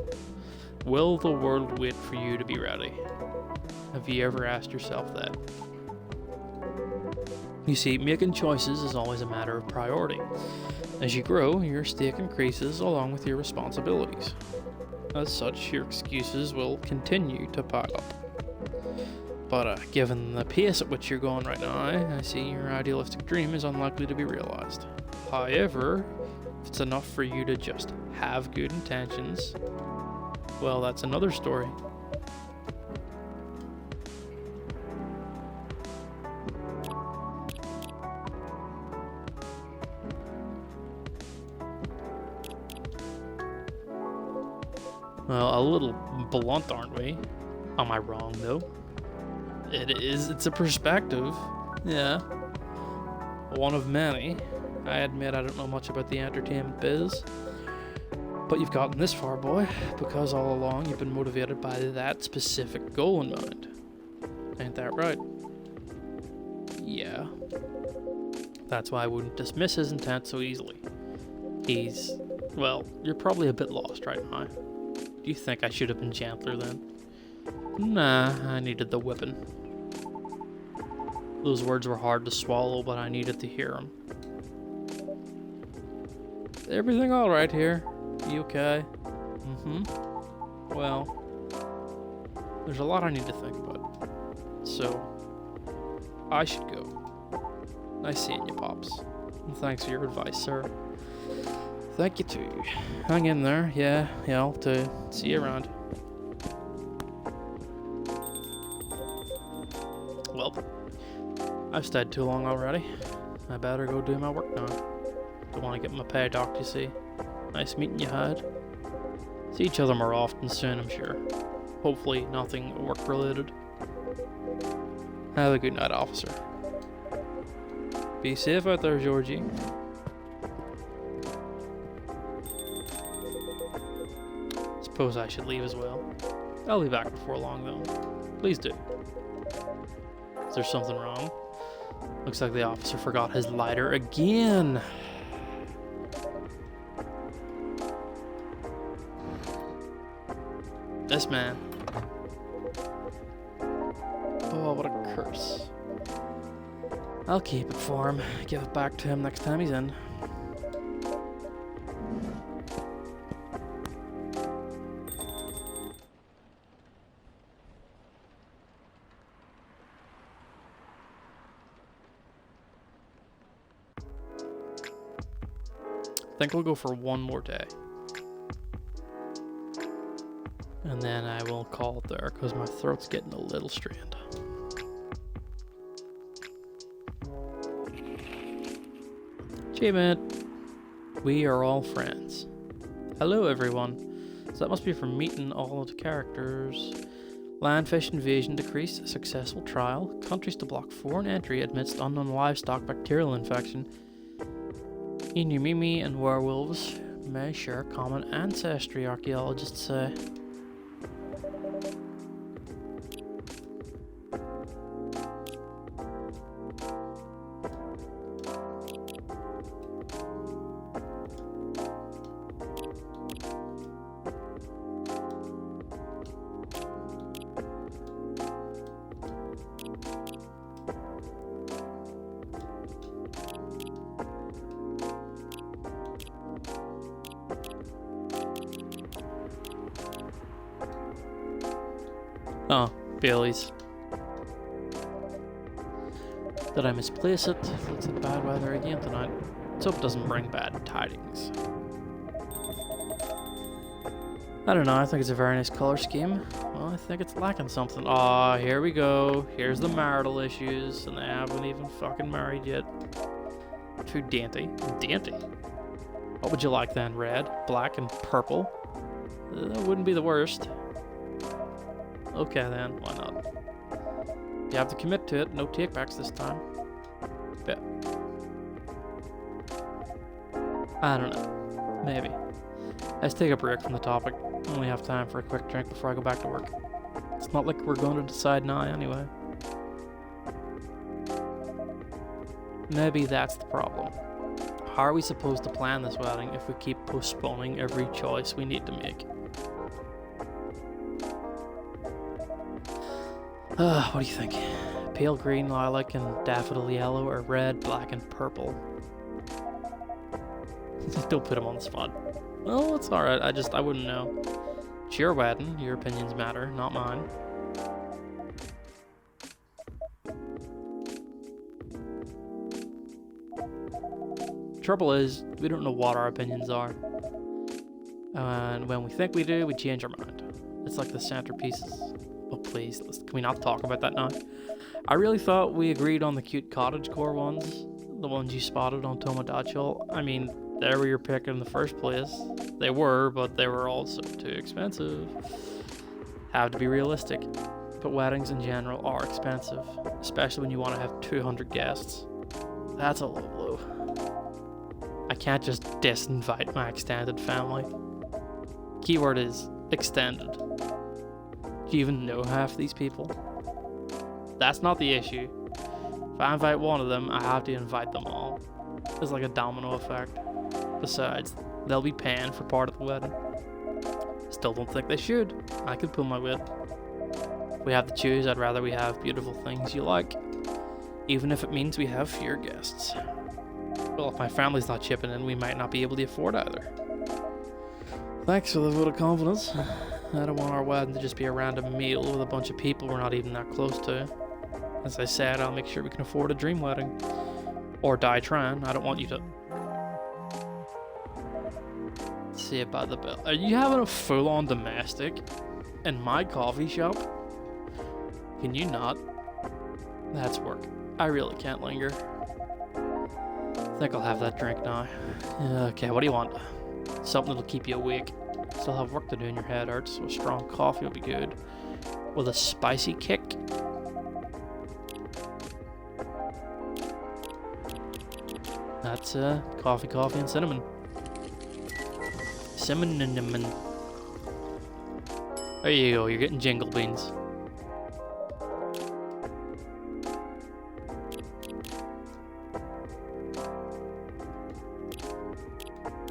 Will the world wait for you to be ready? Have you ever asked yourself that? You see, making choices is always a matter of priority. As you grow, your stake increases along with your responsibilities. As such, your excuses will continue to pile up. But given the pace at which you're going right now, I see your idealistic dream is unlikely to be realized. However, if it's enough for you to just have good intentions, well, that's another story. Well, a little blunt, aren't we? Am I wrong, though? It's a perspective. Yeah. One of many. I admit I don't know much about the entertainment biz. But you've gotten this far, boy, because all along you've been motivated by that specific goal in mind. Ain't that right? Yeah. That's why I wouldn't dismiss his intent so easily. You're probably a bit lost right now. Do you think I should have been gentler then? Nah, I needed the whipping. Those words were hard to swallow, but I needed to hear them. Everything alright here? You okay? Well, there's a lot I need to think about. So, I should go. Nice seeing you, Pops. And thanks for your advice, sir. Thank you too. Hang in there. Yeah, I'll too. See you around. Well, I've stayed too long already. I better go do my work now. Don't want to get my pay docked, you see. Nice meeting you, Hyde. See each other more often soon, I'm sure. Hopefully nothing work-related. Have a good night, officer. Be safe out there, Georgie. Suppose I should leave as well. I'll be back before long, though. Please do. Is there something wrong? Looks like the officer forgot his lighter again. This man. Oh, what a curse. I'll keep it for him. Give it back to him next time he's in. I think we'll go for one more day. And then I will call it there because my throat's getting a little strained. Achievement! We are all friends. Hello everyone. So that must be from meeting all of the characters. Landfish invasion decreased. Successful trial. Countries to block foreign entry amidst unknown livestock bacterial infection. Inumimi and werewolves may share common ancestry, archaeologists say. Oh, Bailey's. Did I misplace it? Looks like bad weather again tonight. Let's hope it doesn't bring bad tidings. I don't know, I think it's a very nice color scheme. Well, I think it's lacking something. Aw, here we go. Here's the marital issues, and they haven't even fucking married yet. Too dainty. Dainty? What would you like then? Red, black, and purple? That wouldn't be the worst. Okay then, why not? You have to commit to it, no takebacks this time. Bet. I don't know. Maybe. Let's take a break from the topic. Only have time for a quick drink before I go back to work. It's not like we're going to decide now anyway. Maybe that's the problem. How are we supposed to plan this wedding if we keep postponing every choice we need to make? What do you think? Pale green, lilac, and daffodil yellow, or red, black, and purple? Don't put him on the spot. Oh, it's alright, I wouldn't know. It's your wedding, your opinions matter, not mine. Trouble is, we don't know what our opinions are. And when we think we do, we change our mind. It's like the centerpieces. Oh please, can we not talk about that now? I really thought we agreed on the cute cottagecore ones. The ones you spotted on Tomodachi. I mean, they were your pick in the first place. They were, but they were also too expensive. Have to be realistic. But weddings in general are expensive. Especially when you want to have 200 guests. That's a low blow. I can't just disinvite my extended family. Keyword is extended. Do you even know half these people? That's not the issue. If I invite one of them, I have to invite them all. It's like a domino effect. Besides, they'll be paying for part of the wedding. Still don't think they should. I could pull my weight. If we have to choose, I'd rather we have beautiful things you like. Even if it means we have fewer guests. Well, if my family's not chipping in, we might not be able to afford either. Thanks for the vote of confidence. I don't want our wedding to just be a random meal with a bunch of people we're not even that close to. As I said, I'll make sure we can afford a dream wedding. Or die trying. I don't want you to... See it by the bell. Are you having a full-on domestic in my coffee shop? Can you not? That's work. I really can't linger. I think I'll have that drink now. Okay, what do you want? Something that'll keep you awake. Still have work to do in your head, Art, so a strong coffee will be good. With a spicy kick. That's coffee, and cinnamon. Cinnamon. There you go, you're getting jingle beans.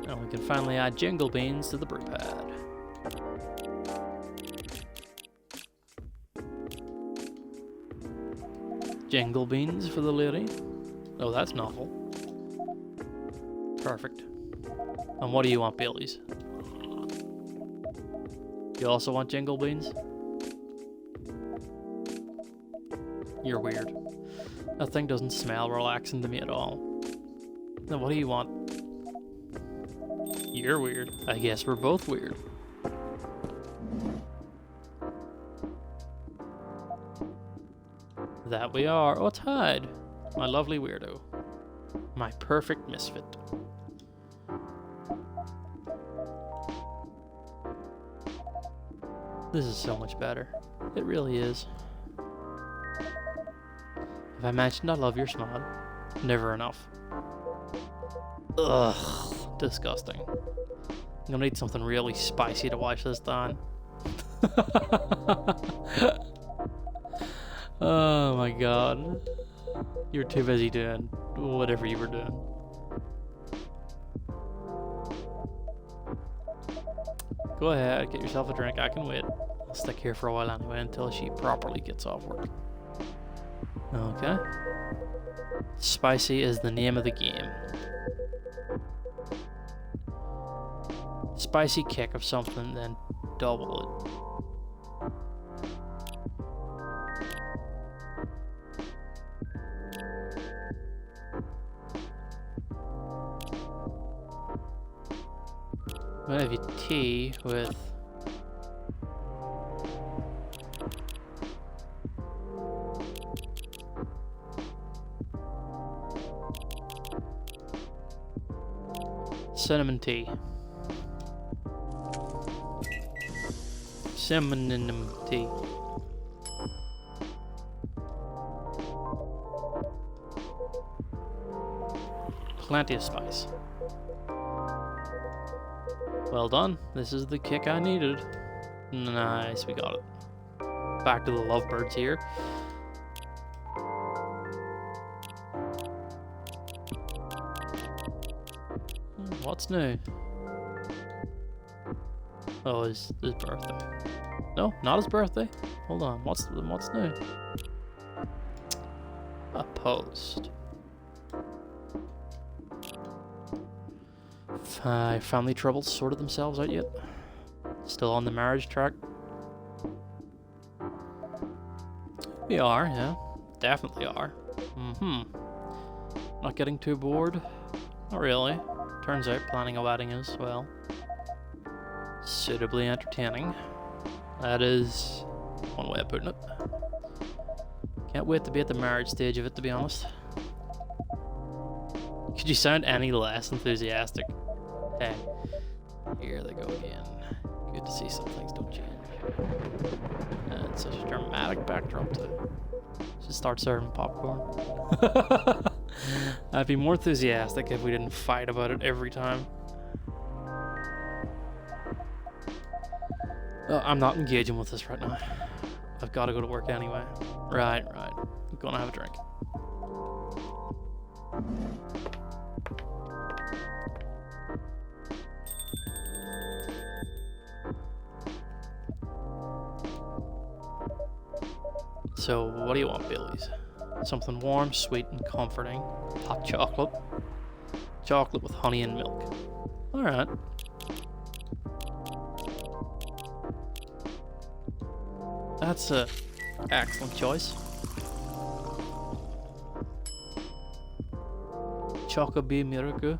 And we can finally add jingle beans to the brew pad. Jingle beans for the lady. Oh, that's novel. Perfect. And what do you want, Bailey's? You also want jingle beans? You're weird. That thing doesn't smell relaxing to me at all. Now what do you want? You're weird. I guess we're both weird. That we are. Oh, it's Hyde. My lovely weirdo. My perfect misfit. This is so much better. It really is. Have I mentioned I love your smile? Never enough. Ugh, disgusting. I'm gonna need something really spicy to wash this down. Oh my god. You're too busy doing whatever you were doing. Go ahead, get yourself a drink. I can wait. I'll stick here for a while anyway until she properly gets off work. Okay. Spicy is the name of the game. Spicy kick of something, then double it. I'm gonna have you tea with cinnamon tea. Cinnamon tea. Plenty of spice. Well done. This is the kick I needed. Nice, we got it. Back to the lovebirds here. What's new? Oh, his birthday. No, not his birthday. Hold on. What's new? A post. Family troubles sorted themselves out yet? Still on the marriage track? We are, yeah. Definitely are. Not getting too bored? Not really. Turns out planning a wedding is, well, suitably entertaining. That is one way of putting it. Can't wait to be at the marriage stage of it, to be honest. Could you sound any less enthusiastic? Hey, here they go again. Good to see some things don't change. And it's such a dramatic backdrop too. Should start serving popcorn. I'd be more enthusiastic if we didn't fight about it every time. I'm not engaging with this right now. I've got to go to work anyway. Right. I'm gonna have a drink. So, what do you want, Billy's? Something warm, sweet, and comforting. Hot chocolate. Chocolate with honey and milk. Alright. That's a excellent choice. Chocobi Miracle.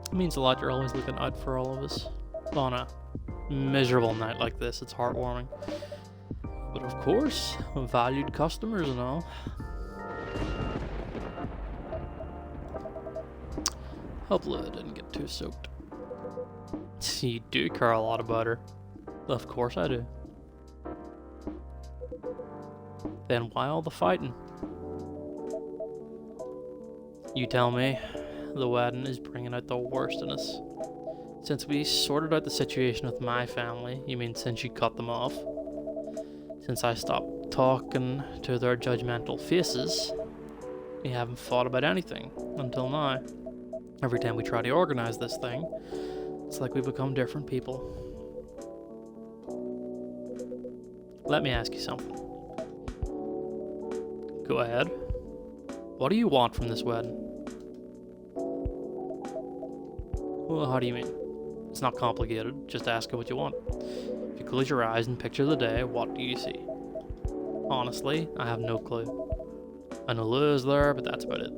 It means a lot you're always looking out for all of us. On a miserable night like this, it's heartwarming. But of course, valued customers and all. Hopefully I didn't get too soaked. You do care a lot about her. Of course I do. Then why all the fighting? You tell me. The wedding is bringing out the worst in us. Since we sorted out the situation with my family, you mean since you cut them off? Since I stopped talking to their judgmental faces, we haven't fought about anything until now. Every time we try to organize this thing, it's like we become different people. Let me ask you something. Go ahead. What do you want from this wedding? Well, how do you mean? It's not complicated. Just ask her what you want. If you close your eyes and picture the day, what do you see? Honestly, I have no clue. I know Lou is there, but that's about it.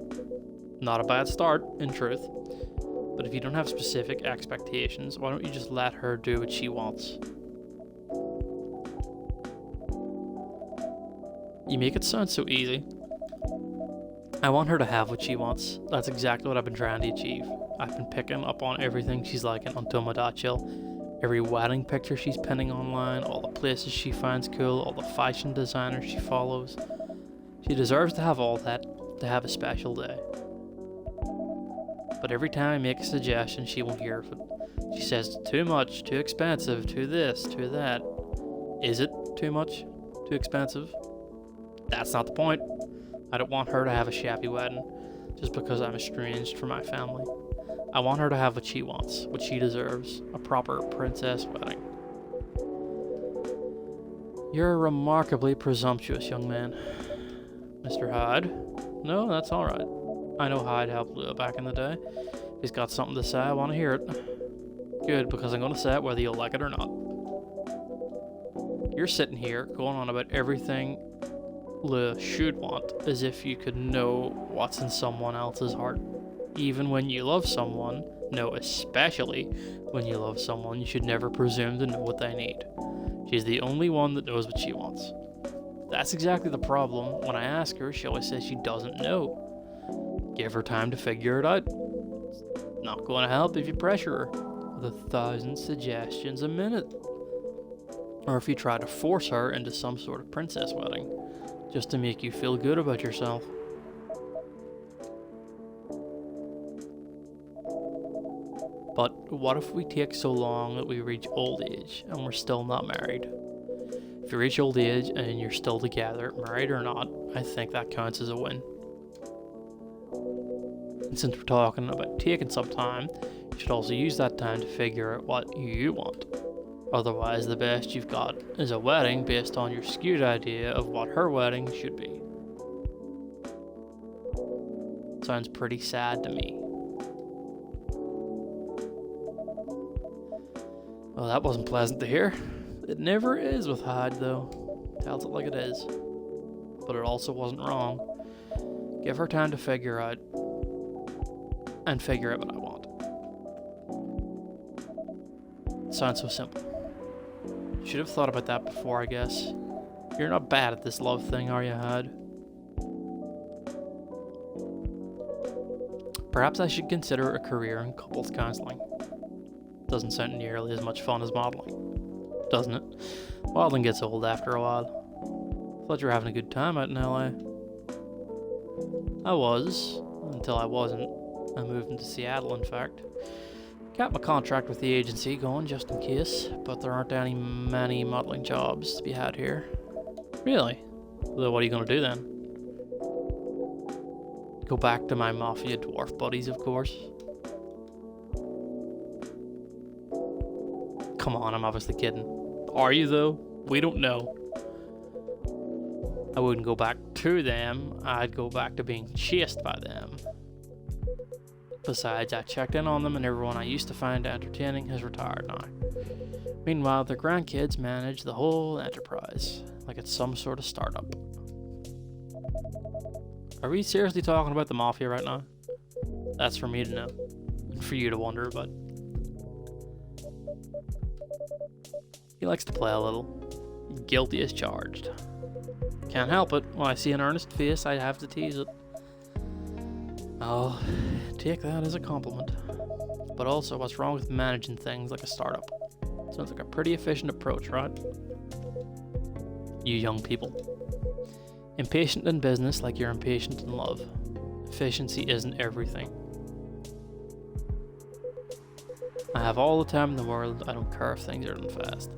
Not a bad start, in truth. But if you don't have specific expectations, why don't you just let her do what she wants? You make it sound so easy. I want her to have what she wants. That's exactly what I've been trying to achieve. I've been picking up on everything she's liking on Tomodachi. Every wedding picture she's pinning online, all the places she finds cool, all the fashion designers she follows. She deserves to have all that, to have a special day. But every time I make a suggestion, she won't hear of it. She says it's too much, too expensive, too this, too that. Is it too much, too expensive? That's not the point. I don't want her to have a shabby wedding just because I'm estranged from my family. I want her to have what she wants, what she deserves, a proper princess wedding. You're a remarkably presumptuous young man. Mr. Hyde? No, that's alright. I know Hyde helped Lua back in the day. If he's got something to say, I want to hear it. Good, because I'm going to say it whether you'll like it or not. You're sitting here going on about everything Lua should want, as if you could know what's in someone else's heart. Even when you love someone, no, especially when you love someone, you should never presume to know what they need. She's the only one that knows what she wants. That's exactly the problem. When I ask her, she always says she doesn't know. Give her time to figure it out. It's not going to help if you pressure her with 1,000 suggestions a minute. Or if you try to force her into some sort of princess wedding, just to make you feel good about yourself. But what if we take so long that we reach old age and we're still not married? If you reach old age and you're still together, married or not, I think that counts as a win. And since we're talking about taking some time, you should also use that time to figure out what you want. Otherwise, the best you've got is a wedding based on your skewed idea of what her wedding should be. Sounds pretty sad to me. Well, that wasn't pleasant to hear. It never is with Hyde, though. Tells it like it is. But it also wasn't wrong. Give her time to figure out, and figure out what I want. It sounds so simple. Should have thought about that before, I guess. You're not bad at this love thing, are you, Hyde? Perhaps I should consider a career in couples counseling. Doesn't sound nearly as much fun as modeling, doesn't it? Modeling gets old after a while. Thought you were having a good time out in LA. I was, until I wasn't. I moved into Seattle, in fact. Got my contract with the agency going just in case, but there aren't many modeling jobs to be had here. Really? Well, what are you going to do then? Go back to my mafia dwarf buddies, of course. Come on, I'm obviously kidding. Are you, though? We don't know. I wouldn't go back to them. I'd go back to being chased by them. Besides, I checked in on them and everyone I used to find entertaining has retired now. Meanwhile, their grandkids manage the whole enterprise, like it's some sort of startup. Are we seriously talking about the mafia right now? That's for me to know, and for you to wonder about. He likes to play a little. Guilty as charged. Can't help it. When I see an earnest face, I have to tease it. I'll take that as a compliment. But also, what's wrong with managing things like a startup? Sounds like a pretty efficient approach, right? You young people. Impatient in business like you're impatient in love. Efficiency isn't everything. I have all the time in the world. I don't care if things are done fast.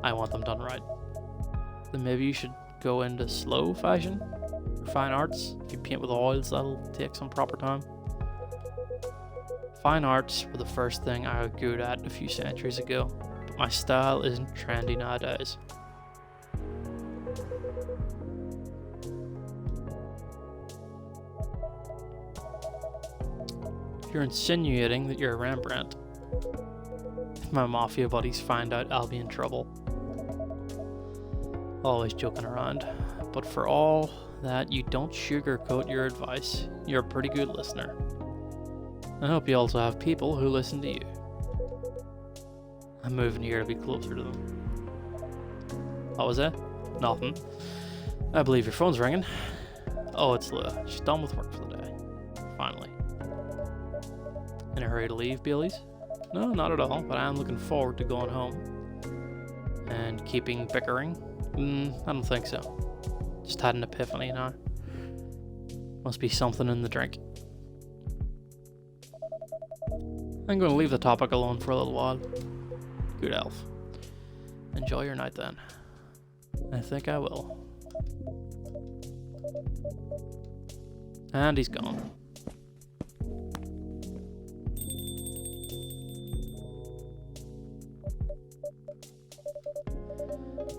I want them done right. Then maybe you should go into slow fashion or fine arts. If you paint with oils, that'll take some proper time. Fine arts were the first thing I was good at a few centuries ago, but my style isn't trendy nowadays. If you're insinuating that you're a Rembrandt, if my mafia buddies find out, I'll be in trouble. Always joking around. But for all that, you don't sugarcoat your advice. You're a pretty good listener. I hope you also have people who listen to you. I'm moving here to be closer to them. What was that? Nothing. I believe your phone's ringing. Oh, it's Leah. She's done with work for the day. Finally. In a hurry to leave, Bailey's? No, not at all, but I am looking forward to going home. And keeping bickering? I don't think so. Just had an epiphany now. Must be something in the drink. I'm going to leave the topic alone for a little while. Good elf. Enjoy your night then. I think I will. And he's gone.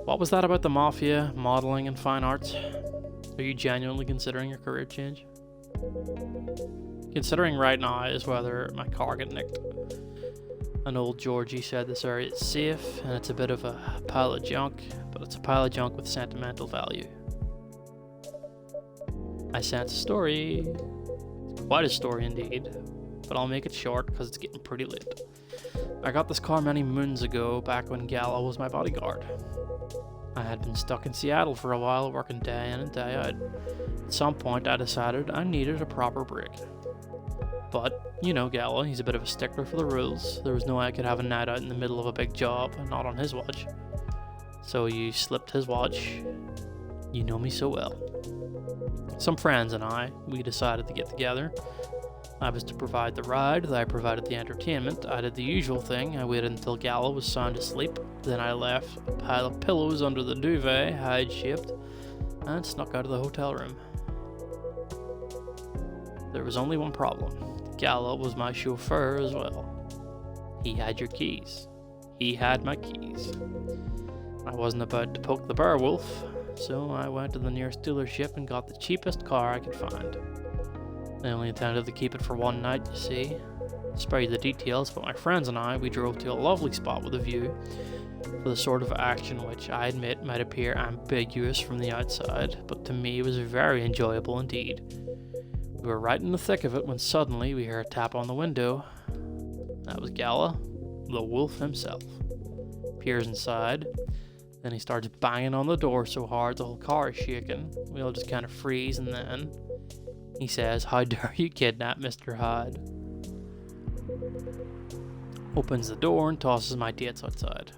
What was that about the mafia, modeling, and fine arts? Are you genuinely considering a career change? Considering right now is whether my car get nicked. An old Georgie said this area is safe and it's a bit of a pile of junk, but it's a pile of junk with sentimental value. I sense a story. Quite a story indeed, but I'll make it short because it's getting pretty late. I got this car many moons ago, back when Gala was my bodyguard. I had been stuck in Seattle for a while, working day in and day out. At some point I decided I needed a proper break. But, you know Gala, he's a bit of a stickler for the rules. There was no way I could have a night out in the middle of a big job, not on his watch. So you slipped his watch. You know me so well. Some friends and I, we decided to get together. I was to provide the ride, I provided the entertainment. I did the usual thing. I waited until Gala was sound asleep. Then I left a pile of pillows under the duvet, hide-shaped, and snuck out of the hotel room. There was only one problem. Gala was my chauffeur as well. He had your keys. He had my keys. I wasn't about to poke the bear wolf, so I went to the nearest dealership and got the cheapest car I could find. I only intended to keep it for one night, you see. I'll spare you the details, but my friends and I, we drove to a lovely spot with a view for the sort of action which I admit might appear ambiguous from the outside, but to me was very enjoyable indeed. We were right in the thick of it when suddenly we hear a tap on the window. That was Gala, the wolf himself. Peers inside, then he starts banging on the door so hard the whole car is shaking. We all just kind of freeze, and then he says, "How dare you kidnap Mr. Hyde?" Opens the door and tosses my dates outside.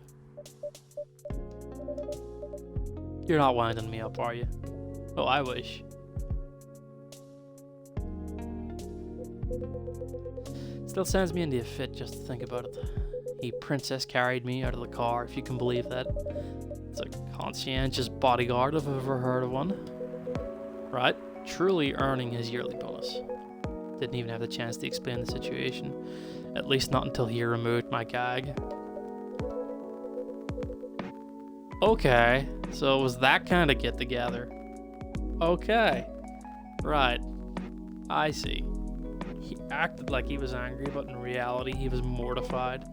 You're not winding me up, are you? Oh, I wish. Still sends me into a fit just to think about it. He princess carried me out of the car, if you can believe that. It's a conscientious bodyguard if I've ever heard of one. Right? Truly earning his yearly bonus. Didn't even have the chance to explain the situation. At least not until he removed my gag. Okay, so it was that kind of get together. Okay. Right. I see. He acted like he was angry, but in reality he was mortified.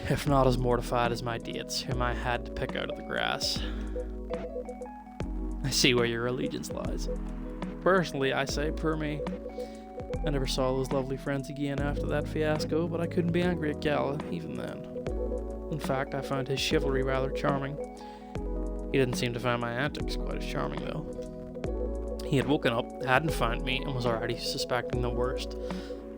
If not as mortified as my dates, whom I had to pick out of the grass. I see where your allegiance lies. Personally, I say, per me. I never saw those lovely friends again after that fiasco, but I couldn't be angry at Gala, even then. In fact, I found his chivalry rather charming. He didn't seem to find my antics quite as charming, though. He had woken up, hadn't found me, and was already suspecting the worst.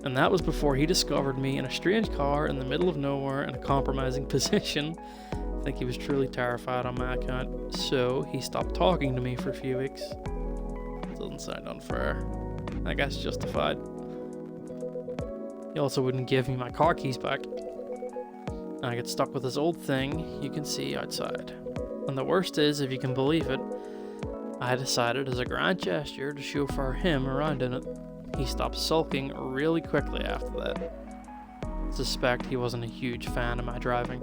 And that was before he discovered me in a strange car in the middle of nowhere in a compromising position. I think he was truly terrified on my account, so he stopped talking to me for a few weeks. Doesn't sound unfair. I guess justified. He also wouldn't give me my car keys back. And I get stuck with this old thing you can see outside. And the worst is, if you can believe it, I decided as a grand gesture to chauffeur him around in it. He stopped sulking really quickly after that. Suspect he wasn't a huge fan of my driving.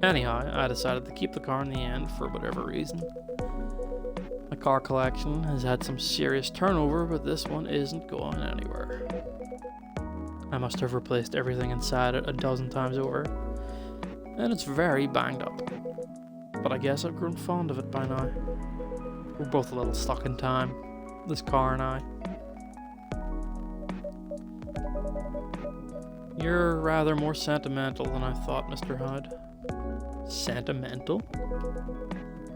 Anyhow, I decided to keep the car in the end for whatever reason. My car collection has had some serious turnover, but this one isn't going anywhere. I must have replaced everything inside it a dozen times over, and it's very banged up. but I guess I've grown fond of it by now. We're both a little stuck in time, this car and I. You're rather more sentimental than I thought, Mr. Hyde. Sentimental?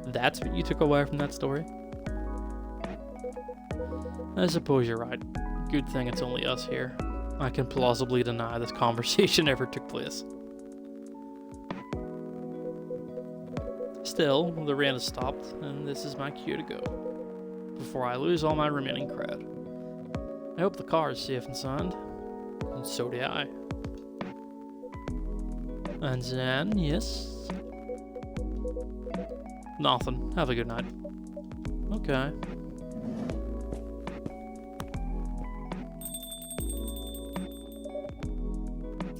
That's what you took away from that story? I suppose you're right. Good thing it's only us here. I can plausibly deny this conversation ever took place. Still, the rain has stopped, and this is my cue to go, before I lose all my remaining cred. I hope the car is safe and sound, and so do I. And then, yes? Nothing. Have a good night. Okay.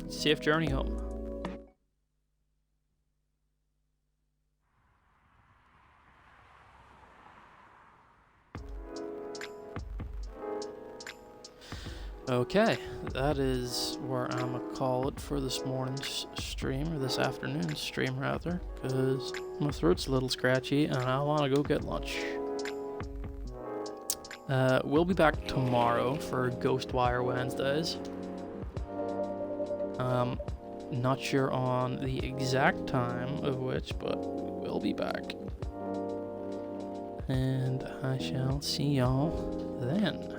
Safe journey home. Okay, that is where I'm gonna call it for this morning's stream, or this afternoon's stream rather, because my throat's a little scratchy and I want to go get lunch. We'll be back tomorrow for Ghostwire Wednesdays. Not sure on the exact time of which, but we'll be back. And I shall see y'all then.